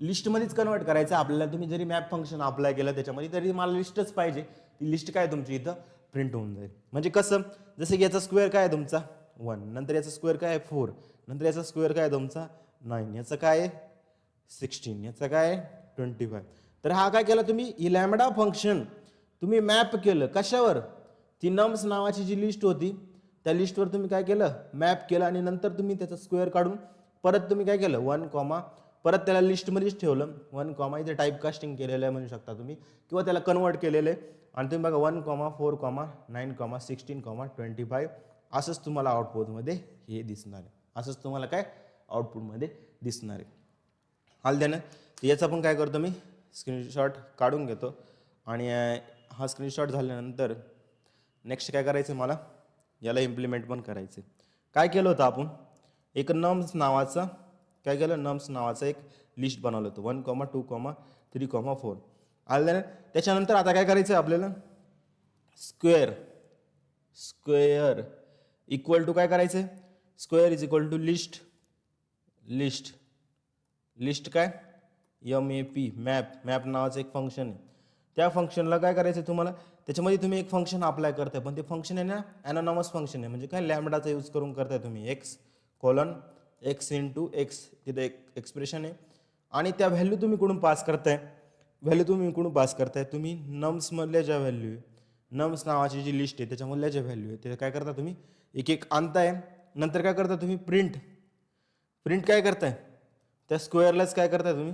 लिस्टमध्येच कन्वर्ट करायचं आपल्याला. तुम्ही जरी मॅप फंक्शन अप्लाय केलं त्याच्यामध्ये, तरी मला लिस्टच पाहिजे. ती लिस्ट काय तुमची इथं प्रिंट होऊन जाईल. म्हणजे कसं, जसं की याचा स्क्वेअर काय आहे तुमचा 1, नंतर याचा स्क्वेअर काय आहे 4, नंतर याचा स्क्वेअर काय आहे तुमचा 9, याचं काय आहे 16, याचं काय आहे 25. तर हा काय केला तुम्ही, ही लॅम्बडा फंक्शन तुम्ही मॅप केलं कशावर, ती नम्स नावाची जी लिस्ट होती त्या लिस्टवर तुम्ही काय केलं, मॅप केलं, आणि नंतर तुम्ही त्याचा स्क्वेअर काढून परत तुम्ही काय केलं 1, परत त्याला लिस्टमध्येच ठेवलं 1, इथे टाईप कास्टिंग केलेलं आहे म्हणू शकता तुम्ही, किंवा त्याला कन्वर्ट केलेलं आहे. आणि तुम्ही बघा 1, 4, 9, 16, 25 असंच तुम्हाला आउटपुटमध्ये हे दिसणार आहे. असंच तुम्हाला काय आउटपुटमध्ये दिसणार आहे. हाल द्या ना. याचा पण काय करतो मी, स्क्रीनशॉट काढून घेतो, आणि हा स्क्रीनशॉट झाल्यानंतर नेक्स्ट काय करायचं मला, याला इम्प्लिमेंट पण करायचं. काय केलं होतं आपण, एक नम्स नावाचा काय केलं, नम्स नावाचा एक लिस्ट बनवलं होतं 1, 2, 3, 4 आलं ना. त्याच्यानंतर आता काय करायचं आपल्याला, स्क्वेअर इक्वल टू काय करायचं, square is equal to list काय MAP मॅप नावाचं एक फंक्शन आहे. त्या फंक्शनला काय करायचं आहे तुम्हाला, त्याच्यामध्ये तुम्ही एक फंक्शन अप्लाय करताय, पण ते फंक्शन आहे ना ॲनोनॉमस फंक्शन आहे. म्हणजे काय लॅम्बडाचा यूज करून करताय तुम्ही x इंटू x, तिथे एक एक्सप्रेशन आहे आणि त्या व्हॅल्यू तुम्ही कुठून पास करताय, तुम्ही नम्समधल्या ज्या व्हॅल्यू आहे, नम्स नावाची जी लिस्ट आहे त्याच्यामधल्या ज्या व्हॅल्यू आहे ते काय करता तुम्ही एक एक आणताय. नंतर काय करता तुम्ही प्रिंट काय करताय, त्या स्क्वेअरलाच काय करताय तुम्ही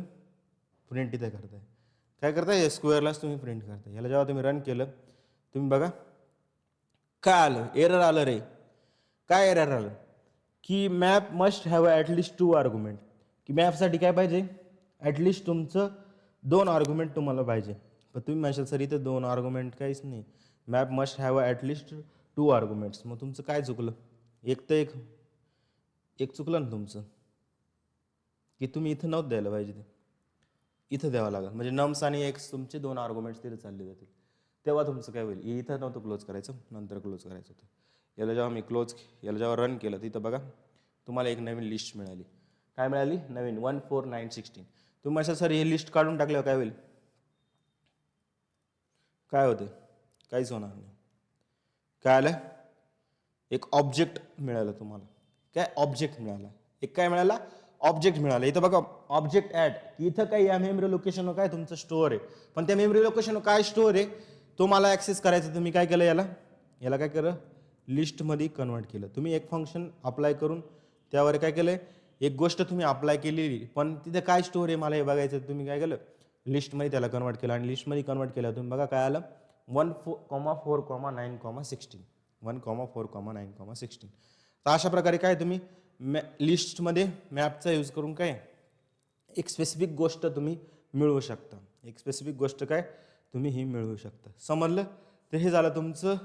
प्रिंट इथे करताय. काय करताय स्क्वेअरलाच तुम्ही प्रिंट करताय. याला जेव्हा तुम्ही रन केलं तुम्ही बघा काय आलं, एरर आलं रे. काय एरर आलं की map must have at least 2 argument, की मॅपसाठी काय पाहिजे ॲटलिस्ट तुमचं 2 आर्ग्युमेंट तुम्हाला पाहिजे. पण तुम्ही म्हणशाल सर इथं 2 आर्ग्युमेंट काहीच नाही, map must have at least 2 arguments. मग तुमचं काय चुकलं, एक चुकलं ना तुमचं, की तुम्ही इथं नव्हतं द्यायला पाहिजे, ते इथं द्यावं लागेल. म्हणजे नम्स आणि एक्स तुमचे 2 आर्ग्युमेंट्स तिथे चालले जातील. तेव्हा तुमचं काय होईल, इथं नव्हतं क्लोज करायचं, नंतर क्लोज करायचं होतं. याला जेव्हा रन केलं तिथं बघा तुम्हाला एक नवीन लिस्ट मिळाली. काय मिळाली, नवीन 14916. तुम्ही म्हणशाल सर हे लिस्ट काढून टाकल्यावर काय होईल, काय होते, काहीच होणार नाही. काय आलं, एक ऑब्जेक्ट मिळालं तुम्हाला. काय ऑब्जेक्ट मिळाला, एक काय मिळाला ऑब्जेक्ट मिळाला. इथं बघा ऑब्जेक्ट ॲड, की इथं काय या मेमरी लोकेशनवर काय तुमचं स्टोअर आहे, पण त्या मेमरी लोकेशनवर काय स्टोअर आहे तो मला ॲक्सेस करायचा. तुम्ही काय केलं, याला काय केलं लिस्टमध्ये कन्वर्ट केलं. तुम्ही एक फंक्शन अप्लाय करून त्यावर काय केलं, एक गोष्ट तुम्ही अप्लाय केलेली पण तिथे काय स्टोअर आहे मला हे बघायचं. तुम्ही काय केलं लिस्टमध्ये त्याला कन्वर्ट केलं आणि लिस्टमध्ये कन्वर्ट केलं तुम्ही बघा काय आलं 1,4,9,16 1,4,9,16. तर अशा प्रकारे काय तुम्ही लिस्टमध्ये मॅपचा यूज करून काय एक स्पेसिफिक गोष्ट तुम्ही मिळवू शकता. मिळवू शकता. समजलं. तर हे झालं तुमचं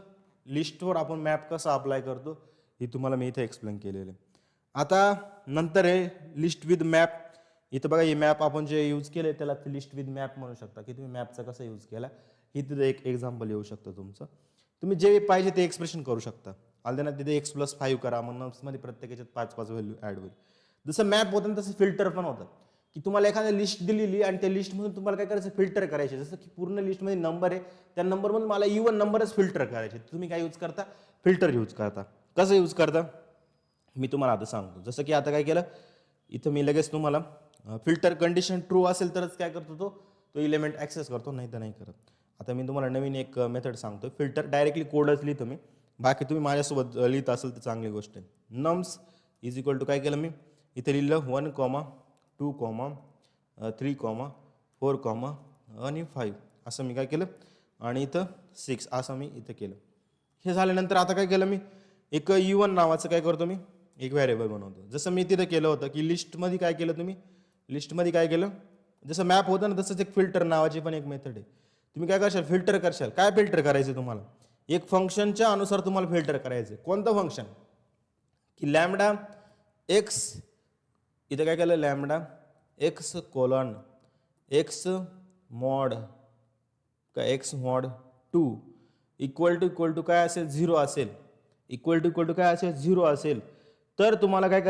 लिस्टवर आपण मॅप कसा अप्लाय करतो हे तुम्हाला मी इथे एक्सप्लेन केलेलं आहे. आता नंतर आहे लिस्ट विथ मॅप. इथं बघा हे मॅप आपण जे यूज केले त्याला लिस्ट विथ मॅप म्हणू शकता, की तुम्ही मॅपचा कसा यूज केला हे तिथं एक एक्झाम्पल येऊ शकतं तुमचं. तुम्ही जे पाहिजे ते एक्सप्रेशन करू शकता. आलं ना, तिथे x+5 करा, मग नम्समध्ये प्रत्येक याच्यात 5-5 व्हॅल्यू ॲड होईल. जसं मॅप होतं तसं फिल्टर पण होतं, की तुम्हाला एखादी लिस्ट दिलेली आणि त्या लिस्टमधून तुम्हाला काय करायचं फिल्टर करायचे. जसं की पूर्ण लिस्टमध्ये नंबर आहे, त्या नंबरमधून मला इवन नंबरच फिल्टर करायचे. तुम्ही काय यूज करता, फिल्टर यूज करता. कसं यूज करता मी तुम्हाला आता सांगतो. जसं की आता काय केलं इथं मी लगेच तुम्हाला फिल्टर कंडिशन ट्रू असेल तरच काय करतो तो इलेमेंट ॲक्सेस करतो, नाही तर नाही करत. आता मी तुम्हाला नवीन एक मेथड सांगतो. फिल्टर डायरेक्टली कोडच लिहितो मी, बाकी तुम्ही माझ्यासोबत लिहित असेल तर चांगली गोष्ट आहे. नम्स इज इक्वल टू काय केलं मी इथे लिहिलं 1, 2, 3, 4 आणि 5 असं मी काय केलं आणि इथं 6 असं मी इथं केलं. हे झाल्यानंतर आता काय केलं मी एक इवन नावाचं काय करतो मी एक व्हेरिएबल बनवतो. जसं मी तिथं केलं होतं की लिस्टमध्ये काय केलं जसं मॅप होतं ना तसंच एक फिल्टर नावाची पण एक मेथड आहे. तुम्ही काय करशाल फिल्टर करशाल. काय फिल्टर करायचं तुम्हाला एक फंक्शनच्या अनुसार तुम्हाला फिल्टर करायचं. कोणतं फंक्शन की लॅम्बडा एक्स, इथं काय केलं lambda X colon X mod X mod 2 equal to काय असेल 0 असेल, इक्वल टू काय असेल 0 असेल तर तुम्हाला काय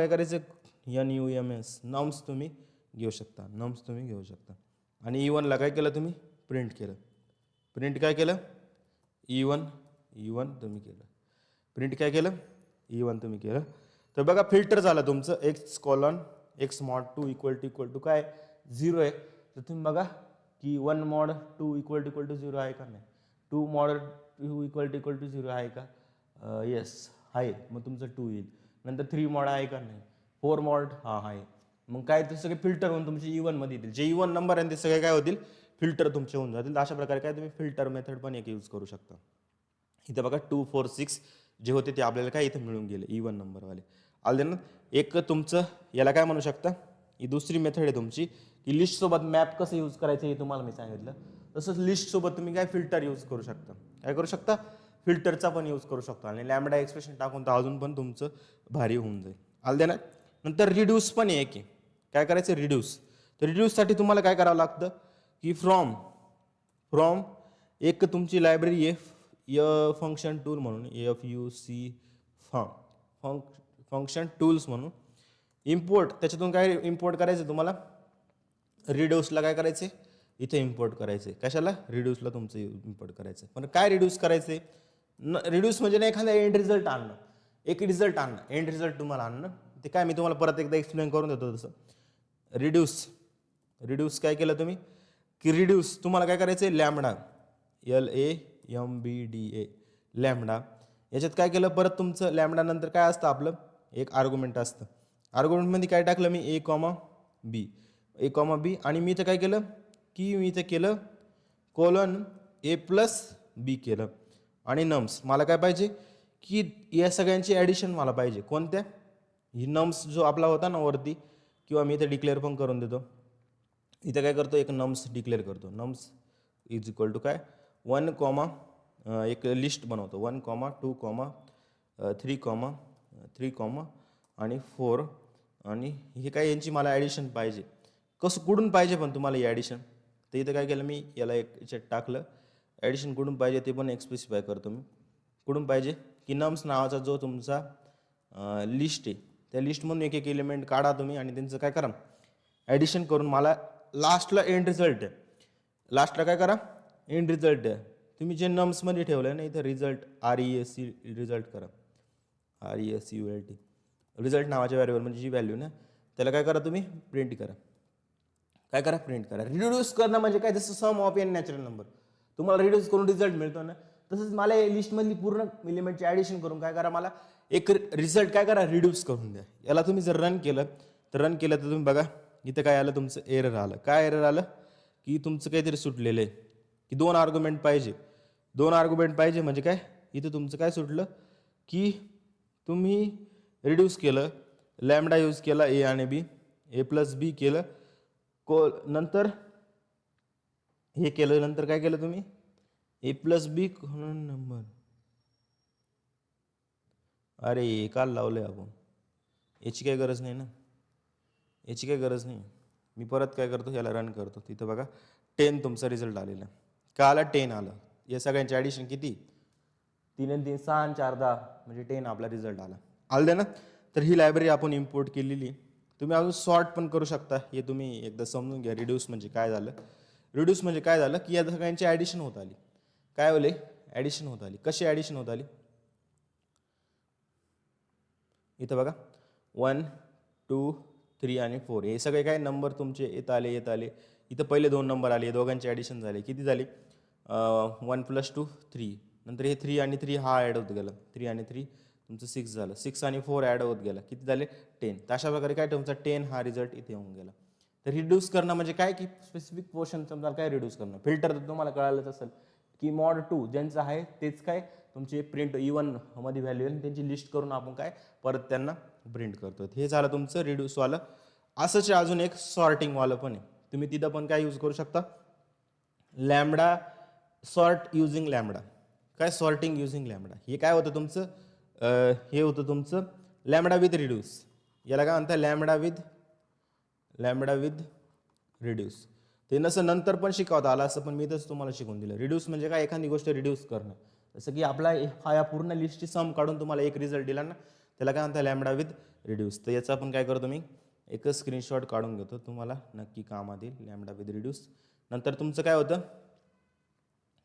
करायचं NUMS नम्स तुम्ही घेऊ शकता. आणि E1ला काय केलं तुम्ही प्रिंट केलं. काय केलं E1 तुम्ही केलं. तुम्ही केलं. तर बघा फिल्टर झालं तुमचं X colon X mod 2 equal to काय 0 आहे. तर तुम्ही बघा की 1 मॉड 2 इक्वल टू 0 आहे का नाही, 2 मॉड 2 इक्वल टू 0 आहे का, येस आहे. मग तुमचं 2 येईल. नंतर 3 मॉड आहे का नाही, 4 मॉड आहे. मग काय ते सगळे फिल्टर होऊन तुमचे E1 मध्ये येतील. जे E1 नंबर आहे ते सगळे काय होतील फिल्टर तुमचे होऊन जातील. अशा प्रकारे काय तुम्ही फिल्टर मेथड पण एक यूज करू शकता. इथं बघा 2, 4, 6 जे होते ते आपल्याला काय इथं मिळून गेले E1 नंबरवाले आले ना. एक तुमचं याला काय म्हणू शकता ही दुसरी मेथड आहे तुमची की लिस्ट सोबत मॅप कसं यूज करायचं हे तुम्हाला मी सांगितलं. तसंच लिस्ट सोबत तुम्ही काय फिल्टर यूज करू शकता. काय करू शकता फिल्टरचा पण यूज करू शकता आणि लॅम्बडा एक्सप्रेशन टाकून तर अजून पण तुमचं भारी होऊन जाईल. आलं ना. नंतर रिड्यूस पण आहे की काय करायचं रिड्यूस. तर रिड्यूससाठी तुम्हाला काय करावं लागतं की फ्रॉम एक तुमची लायब्ररी आहे फंक्शन टूल म्हणून फंक्शन टूल्स म्हणून इम्पोर्ट. त्याच्यातून काय इम्पोर्ट करायचं तुम्हाला रिड्यूसला काय करायचे, इथे इम्पोर्ट करायचे. कशाला, रिड्यूसला तुमचं इम्पोर्ट करायचं. पण काय रिड्यूस करायचे, रिड्यूस म्हणजे ना एखादा एंड रिझल्ट आणणं, एक रिझल्ट आणणं, एंड रिझल्ट तुम्हाला आणणं. ते काय मी तुम्हाला परत एकदा एक्सप्लेन करून देतो. तसं रिड्यूस काय केलं तुम्ही, की रिड्यूस तुम्हाला काय करायचं आहे, लॅम्बडा, LAMBDA, लॅम्बडा. याच्यात काय केलं परत तुमचं, लॅम्बडा नंतर काय असतं आपलं, एक आर्ग्युमेंट असतं. आर्ग्युमेंटमध्ये काय टाकलं मी, A, आणि मी इथं काय केलं, की मी इथं केलं कोलन A+B केलं. आणि नम्स मला काय पाहिजे, की या सगळ्यांची ॲडिशन मला पाहिजे. कोणत्या, ही नम्स जो आपला होता ना वरती, किंवा मी इथे डिक्लेअर पण करून देतो. इथं काय करतो, एक नम्स डिक्लेअर करतो. नम्स इज इक्वल टू काय, 1, एक लिस्ट बनवतो, 1, 2, 3, 3, आणि 4. आणि हे काय, यांची मला ॲडिशन पाहिजे. कसं, कुठून पाहिजे पण तुम्हाला ही ॲडिशन. तर इथं काय केलं मी, याला एक याच्यात टाकलं, ॲडिशन कुठून पाहिजे ते पण एक्सपेसिफाय करतो मी. कुठून पाहिजे, की नम्स नावाचा जो तुमचा लिस्ट आहे, त्या लिस्टमधून एक एक एलिमेंट काढा तुम्ही, आणि त्यांचं काय करा, ॲडिशन करून मला लास्टला एंड रिझल्ट आहे. लास्टला काय करा, एंड रिझल्ट आहे. तुम्ही जे नम्समध्ये ठेवलं आहे ना इथं, रिझल्ट RESC रिझल्ट करा, RESCULT, रिझल्ट नावाच्या व्हॅल्यूवर, म्हणजे जी व्हॅल्यू ना त्याला काय करा तुम्ही, प्रिंट करा. काय करा, प्रिंट करा. रिड्यूस करणं म्हणजे काय, जसं सम ऑफ एन नॅचरल नंबर तुम्हाला रिड्यूस करून रिझल्ट मिळतो ना, तसंच मला लिस्टमधली पूर्ण एलिमेंटची ॲडिशन करून काय करा, मला एक रिझल्ट काय करा, रिड्यूस करून द्या. याला तुम्ही जर रन केलं तर तुम्ही बघा इथं काय आलं, तुमचं एरर आलं. काय एरर आलं, की तुमचं काहीतरी सुटलेलं आहे, की 2 आर्ग्युमेंट पाहिजे. 2 आर्ग्युमेंट पाहिजे म्हणजे काय, इथं तुमचं काय सुटलं, की तुम्ही रिड्यूस केलं, लॅम्बडा यूज केला A आणि B, A+B केलं, नंतर हे केलं, नंतर काय केलं तुम्ही, A+B नंबर, अरे काल लावलंय आपण, याची काही गरज नाही ना, याची काही गरज नाही. मी परत काय करतो, याला रन करतो. तिथं बघा 10 तुमचा रिझल्ट आलेला. का आला, 10 आलं. या सगळ्यांची ॲडिशन किती, 3 आणि 3 6 आणि 4 10, म्हणजे 10 आपला रिझल्ट आला. आलं ना. तर ही लायब्ररी आपण इम्पोर्ट केलेली. तुम्ही अजून सॉर्ट पण करू शकता. हे तुम्ही एकदा समजून घ्या. रिड्यूस म्हणजे काय झालं, रिड्यूस म्हणजे काय झालं, की या सगळ्यांची ॲडिशन होत आली. काय होले, ॲडिशन होत आली. कशी ॲडिशन होत आली, इथं बघा 1, 2, 3 आणि 4 हे सगळे काय नंबर तुमचे येत आले. इथं पहिले 2 नंबर आले, दोघांची ॲडिशन झाली. किती झाली, 1 + 2 3. नंतर हे 3 आणि 3 हा ॲड होत गेला, 3 आणि 3 तुमचं 6 झालं, 6 आणि 4 ॲड होत गेला, किती झाले 10. तर अशा प्रकारे काय तुमचा 10 हा रिझल्ट इथे येऊन गेला. तर रिड्यूस करणं म्हणजे काय, की स्पेसिफिक पोर्शन समजा काय रिड्यूस करणं. फिल्टर तर तुम्हाला कळालंच असेल, की मॉड 2 ज्यांचं आहे तेच काय तुमचे प्रिंट E1 मध्ये व्हॅल्यू आहे, त्यांची लिस्ट करून आपण काय परत त्यांना प्रिंट करतो. हे झालं तुमचं रिड्यूसवालं. असंच अजून एक सॉर्टिंगवालं पण आहे. तुम्ही तिथं पण काय यूज करू शकता, लॅम्बडा सॉर्ट युझिंग लॅम्बडा. काय, सॉर्टिंग युझिंग लॅम्बडा. हे काय होतं तुमचं, हे होतं तुमचं लॅम्बडा विथ रिड्यूस. याला काय म्हणतात, लॅम्बडा विथ रिड्यूस. ते नसं नंतर पण शिकवता आलं असं, पण मी तसं तुम्हाला शिकवून दिलं. रिड्यूस म्हणजे काय, एखादी गोष्ट रिड्यूस करणं. जसं की आपला हा या पूर्ण लिस्टची सम काढून तुम्हाला एक रिझल्ट दिला ना, त्याला काय म्हणतात, लॅम्बडा विथ रिड्यूस. तर याचा आपण काय करतो, मी एकच स्क्रीनशॉट काढून घेतो, तुम्हाला नक्की कामात येईल. Lambda with reduce. नंतर तुमचं काय होतं,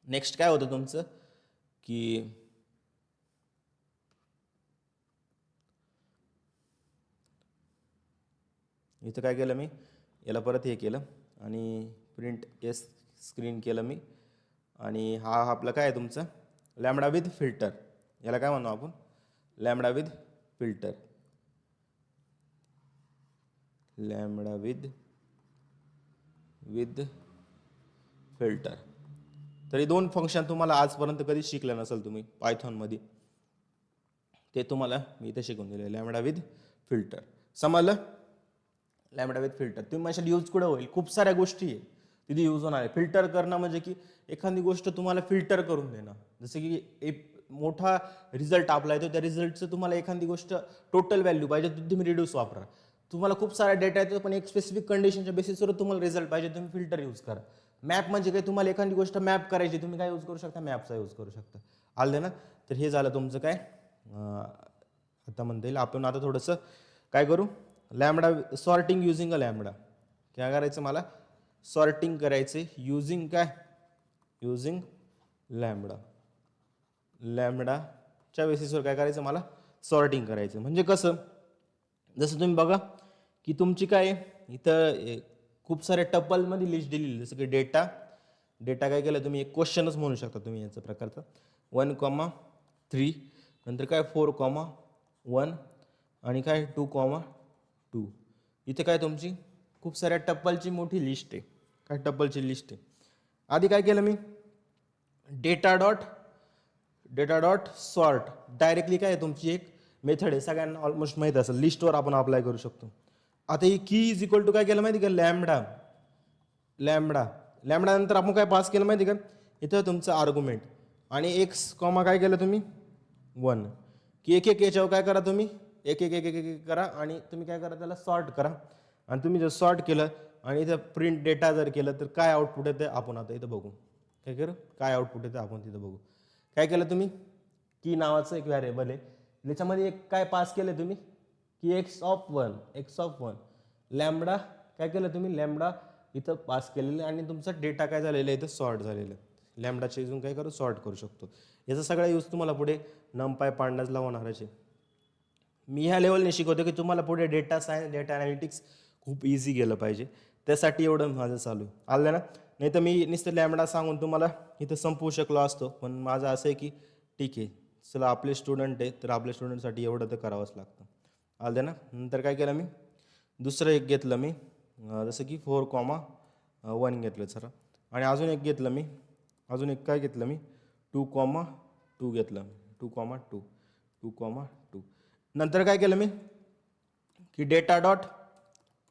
नेक्स्ट काय होतं तुमचं, की इथं काय केलं मी, याला परत हे केलं आणि प्रिंट एस स्क्रीन केलं मी. आणि हा आपलं काय आहे तुमचं, लॅम्बडा विथ फिल्टर. याला काय म्हणू आपण, lambda with filter. Lambda with filter. तर हे 2 फंक्शन तुम्हाला आजपर्यंत कधी शिकलं नसेल तुम्ही पायथॉनमध्ये, ते तुम्हाला मी इथे शिकवून दिले. लॅम्बडा विथ फिल्टर समजलं. लॅम्बडा विथ फिल्टर तुम्ही माझ्या यूज कुठं होईल, खूप साऱ्या गोष्टी आहे तिथे यूज होणार आहे. फिल्टर करणं म्हणजे की एखादी गोष्ट तुम्हाला फिल्टर करून देणं. जसं की एक मोठा रिझल्ट आपला येतो, त्या रिझल्टचं तुम्हाला एखादी गोष्ट टोटल व्हॅल्यू पाहिजे, तर तुम्ही रिड्यूस वापरा. तुम्हाला खूप सारा डेटा येतो, पण एक स्पेसिफिक कंडिशनच्या बेसिसवर तुम्हाला रिझल्ट पाहिजे, तुम्ही फिल्टर यूज करा. मॅप म्हणजे काय, तुम्हाला एखादी गोष्ट मॅप करायची, तुम्ही काय यूज करू शकता, मॅपचा यूज करू शकता. आलं ना. तर हे झालं तुमचं काय, आता म्हणता येईल. आपण आता थोडंसं काय करू, lambda sorting using a lambda. काय करायचं मला, सॉर्टिंग करायचे युजिंग काय, युजिंग लॅमडाच्या बेसिसवर काय करायचं मला सॉर्टिंग करायचं. म्हणजे कसं, जसं तुम्ही बघा की तुमची काय इथं खूप साऱ्या टपलमध्ये लिस्ट दिलेली, जसं की डेटा काय केलं तुम्ही, एक क्वेश्चनच म्हणू शकता तुम्ही याचा प्रकारचा 1,3 नंतर काय 4,1 आणि काय 2,2. इथे काय तुमची खूप साऱ्या टप्पलची मोठी लिस्ट आहे, काय टप्पलची लिस्ट आहे. आधी काय केलं मी, डेटा डॉट सॉर्ट डायरेक्टली काय तुमची एक मेथड आहे, सगळ्यांना ऑलमोस्ट माहीत असेल, लिस्टवर आपण अप्लाय करू शकतो. आता ही की इज इक्वल टू काय केलं माहिती का, लॅमडा नंतर आपण काय पास केलं माहिती का, इथं तुमचं आर्ग्युमेंट आणि एक्स कॉमा काय केलं तुम्ही 1, की एक एक याच्यावर काय करा तुम्ही एक एक एक एक एक करा आणि तुम्ही काय करा त्याला सॉर्ट करा. आणि तुम्ही जर सॉर्ट केलं आणि इथं प्रिंट डेटा जर केलं तर काय आउटपुट येतं आपण आता इथं बघू. काय करू, काय आउटपुट येतं आपण तिथं बघू. काय केलं तुम्ही, की नावाचं एक व्हेरिएबल आहे, त्याच्यामध्ये एक काय पास केलं तुम्ही, की एक्स ऑफ वन लॅमडा काय केलं तुम्ही, लॅमडा इथं पास केलेलं आणि तुमचा डेटा काय झालेला आहे इथं सॉर्ट झालेलं आहे. लॅमडाच्या यूजून काय करू, सॉर्ट करू शकतो. याचा सगळा यूज तुम्हाला पुढे नमपाय पांडाजला होणारच आहे. मी ह्या लेवलने शिकवतो की तुम्हाला पुढे डेटा सायन्स, डेटा अनालिटिक्स खूप इझी गेलं पाहिजे, त्यासाठी एवढं माझं चालू आहे. आलं ना, नाही तर मी नुसतं लॅमडा सांगून तुम्हाला इथं संपवू शकलो असतो, पण माझं असं आहे की ठीक आहे चला आपले स्टुडंट आहे तर आपल्या स्टुडंटसाठी एवढं तर करावंच लागतं. आलं ना. नंतर काय केलं मी, दुसरं एक घेतलं मी, जसं की 4,1 घेतलं सर, आणि अजून एक घेतलं मी, अजून एक काय घेतलं मी 2,2 घेतलं, 2,2 नंतर काय केलं मी, की डेटा डॉट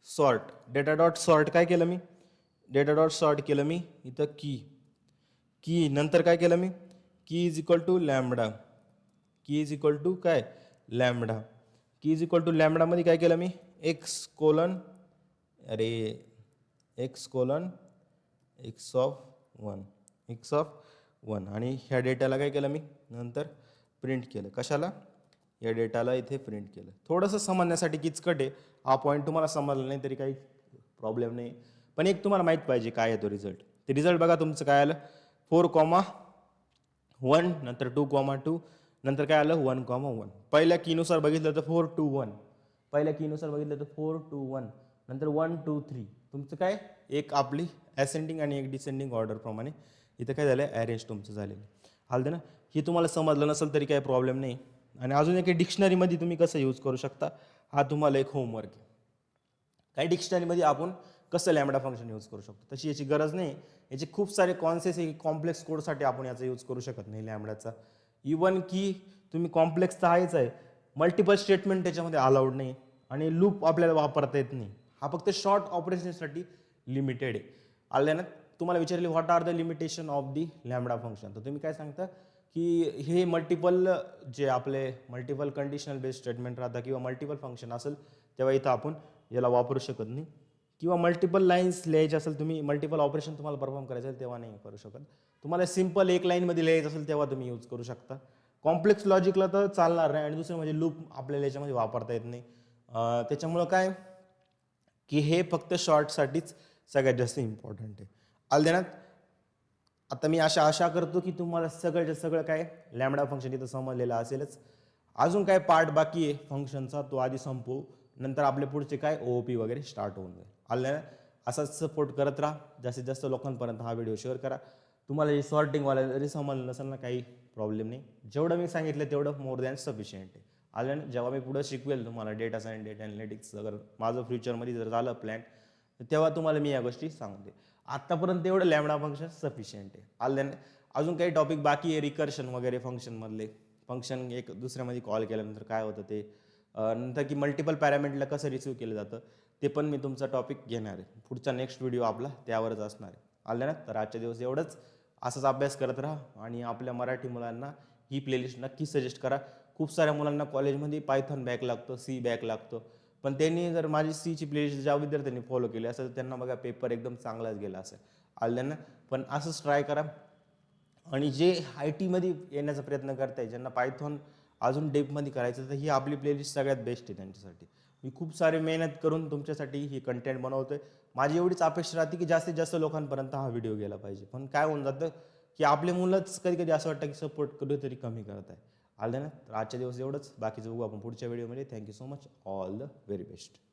सॉर्ट काय केलं मी, डेटा डॉट सॉर्ट केलं मी इथं की नंतर काय केलं मी, की इज इक्वल टू लॅमडा, की इज इक्वल टू काय लॅमडा, की इज इक्वल टू लॅमडामध्ये काय केलं मी एक्स ऑफ वन आणि ह्या डेटाला काय केलं मी नंतर प्रिंट केलं. कशाला, या डेटाला इथे प्रिंट केलं. थोडंसं समजण्यासाठी किचकट आहे, हा पॉईंट तुम्हाला समजला नाही तरी काही प्रॉब्लेम नाही, पण एक तुम्हाला माहीत पाहिजे काय आहे तो रिझल्ट. ते रिझल्ट बघा तुमचं काय आलं, 4,1 नंतर 2,2 नंतर काय आलं 1,1. पहिल्या कीनुसार बघितलं तर 4,2,1, पहिल्या कीनुसार बघितलं तर 4,2,1 नंतर 1,2,3. तुमचं काय एक आपली असेंडिंग आणि एक डिसेंडिंग ऑर्डर प्रमाणे इथं काय झालं अरेंज तुमचं झालेलं. हालतं ना, हे तुम्हाला समजलं नसेल तरी काही प्रॉब्लेम नाही. आणि अजून एक डिक्शनरीमध्ये तुम्ही कसं यूज करू शकता, हा तुम्हाला एक होमवर्क आहे. काही डिक्शनरीमध्ये आपण कसं लॅमडा फंक्शन यूज करू शकतो, तशी याची गरज नाही. याचे खूप सारे कॉन्सेप्ट आहे, कॉम्प्लेक्स कोडसाठी आपण याचा यूज करू शकत नाही लॅमडाचा. इवन की तुम्ही कॉम्प्लेक्स तर आहेच आहे, मल्टिपल स्टेटमेंट त्याच्यामध्ये अलाउड नाही आणि लूप आपल्याला वापरता येत नाही. हा फक्त शॉर्ट ऑपरेशनसाठी लिमिटेड आहे. आलं ना, तुम्हाला विचारले what are the limitation of the lambda function, तर तुम्ही काय सांगता की हे मल्टिपल जे आपले मल्टिपल कंडिशनल बेस्ड स्टेटमेंट राहतात किंवा मल्टिपल फंक्शन असेल तेव्हा इथं आपण याला वापरू शकत नाही. किंवा मल्टिपल लाईन्स लिहायचे असेल, तुम्ही मल्टिपल ऑपरेशन तुम्हाला परफॉर्म करायचं असेल तेव्हा नाही करू शकत. तुम्हाला सिम्पल एक लाईनमध्ये लिहायचं असेल तेव्हा तुम्ही यूज करू शकता. कॉम्प्लेक्स लॉजिकला तर चालणार नाही. आणि दुसरं म्हणजे लूप आपल्याला याच्यामध्ये वापरता येत नाही. त्याच्यामुळं काय की हे फक्त शॉर्टसाठीच सगळ्यात जास्त इम्पॉर्टंट आहे. आलं. आता मी आशा करतो की तुम्हाला सगळं काय लॅमडा फंक्शन इथं समजलेलं असेलच. अजून काय पार्ट बाकी आहे फंक्शनचा तो आधी संपवू, नंतर आपले पुढचे काय OOP वगैरे स्टार्ट होऊन जाईल. आलं ना, असाच सपोर्ट करत राहा, जास्तीत जास्त लोकांपर्यंत हा व्हिडिओ शेअर करा. तुम्हाला हे सॉर्टिंगवाला जरी समजलं नसेल ना काही प्रॉब्लेम नाही, जेवढं मी सांगितलं तेवढं मोर दॅन सफिशियंट आहे. आलं ना, जेव्हा मी पुढं शिकवेल तुम्हाला डेटा सायन्स, डेटा अनालिटिक्स, अगर माझं फ्युचरमध्ये जर झालं प्लॅन तेव्हा तुम्हाला मी या गोष्टी सांगते. आत्तापर्यंत एवढं लॅमडा फंक्शन सफिशियंट आहे. आलं. अजून काही टॉपिक बाकी आहे, रिकर्शन वगैरे फंक्शनमधले, फंक्शन एक दुसऱ्यामध्ये कॉल केल्यानंतर काय होतं ते, नंतर की मल्टिपल पॅरामीटरला कसं रिसिव्ह केलं जातं ते पण मी तुमचा टॉपिक घेणार आहे. पुढचा नेक्स्ट व्हिडिओ आपला त्यावरच असणार आहे. आलं ना, तर आजच्या दिवस एवढंच. असाच अभ्यास करत राहा आणि आपल्या मराठी मुलांना ही प्लेलिस्ट नक्की सजेस्ट करा. खूप साऱ्या मुलांना कॉलेजमध्ये पायथॉन बॅक लागतो, सी बॅक लागतो, पण त्यांनी जर माझी सीची प्लेलिस्ट ज्या विद्यार्थ्यांनी फॉलो केली असेल त्यांना बघा पेपर एकदम चांगलाच गेला असेल. आलं ना, पण असंच ट्राय करा. आणि जे IT मध्ये येण्याचा प्रयत्न करताय, ज्यांना पायथॉन अजून डेपमध्ये करायचं, तर ही आपली प्लेलिस्ट सगळ्यात बेस्ट आहे त्यांच्यासाठी. मी खूप सारी मेहनत करून तुमच्यासाठी ही कंटेंट बनवतोय. माझी एवढीच अपेक्षा राहते की जास्तीत जास्त लोकांपर्यंत हा व्हिडिओ गेला पाहिजे. पण काय होऊन जातं की आपले मुलंच कधी कधी असं वाटतं की सपोर्ट कधीतरी कमी करत आहे. आलं ना? तर आजच्या दिवस एवढंच. बाकीचं बघू आपण पुढच्या व्हिडिओमध्ये. Thank you so much. All the very best.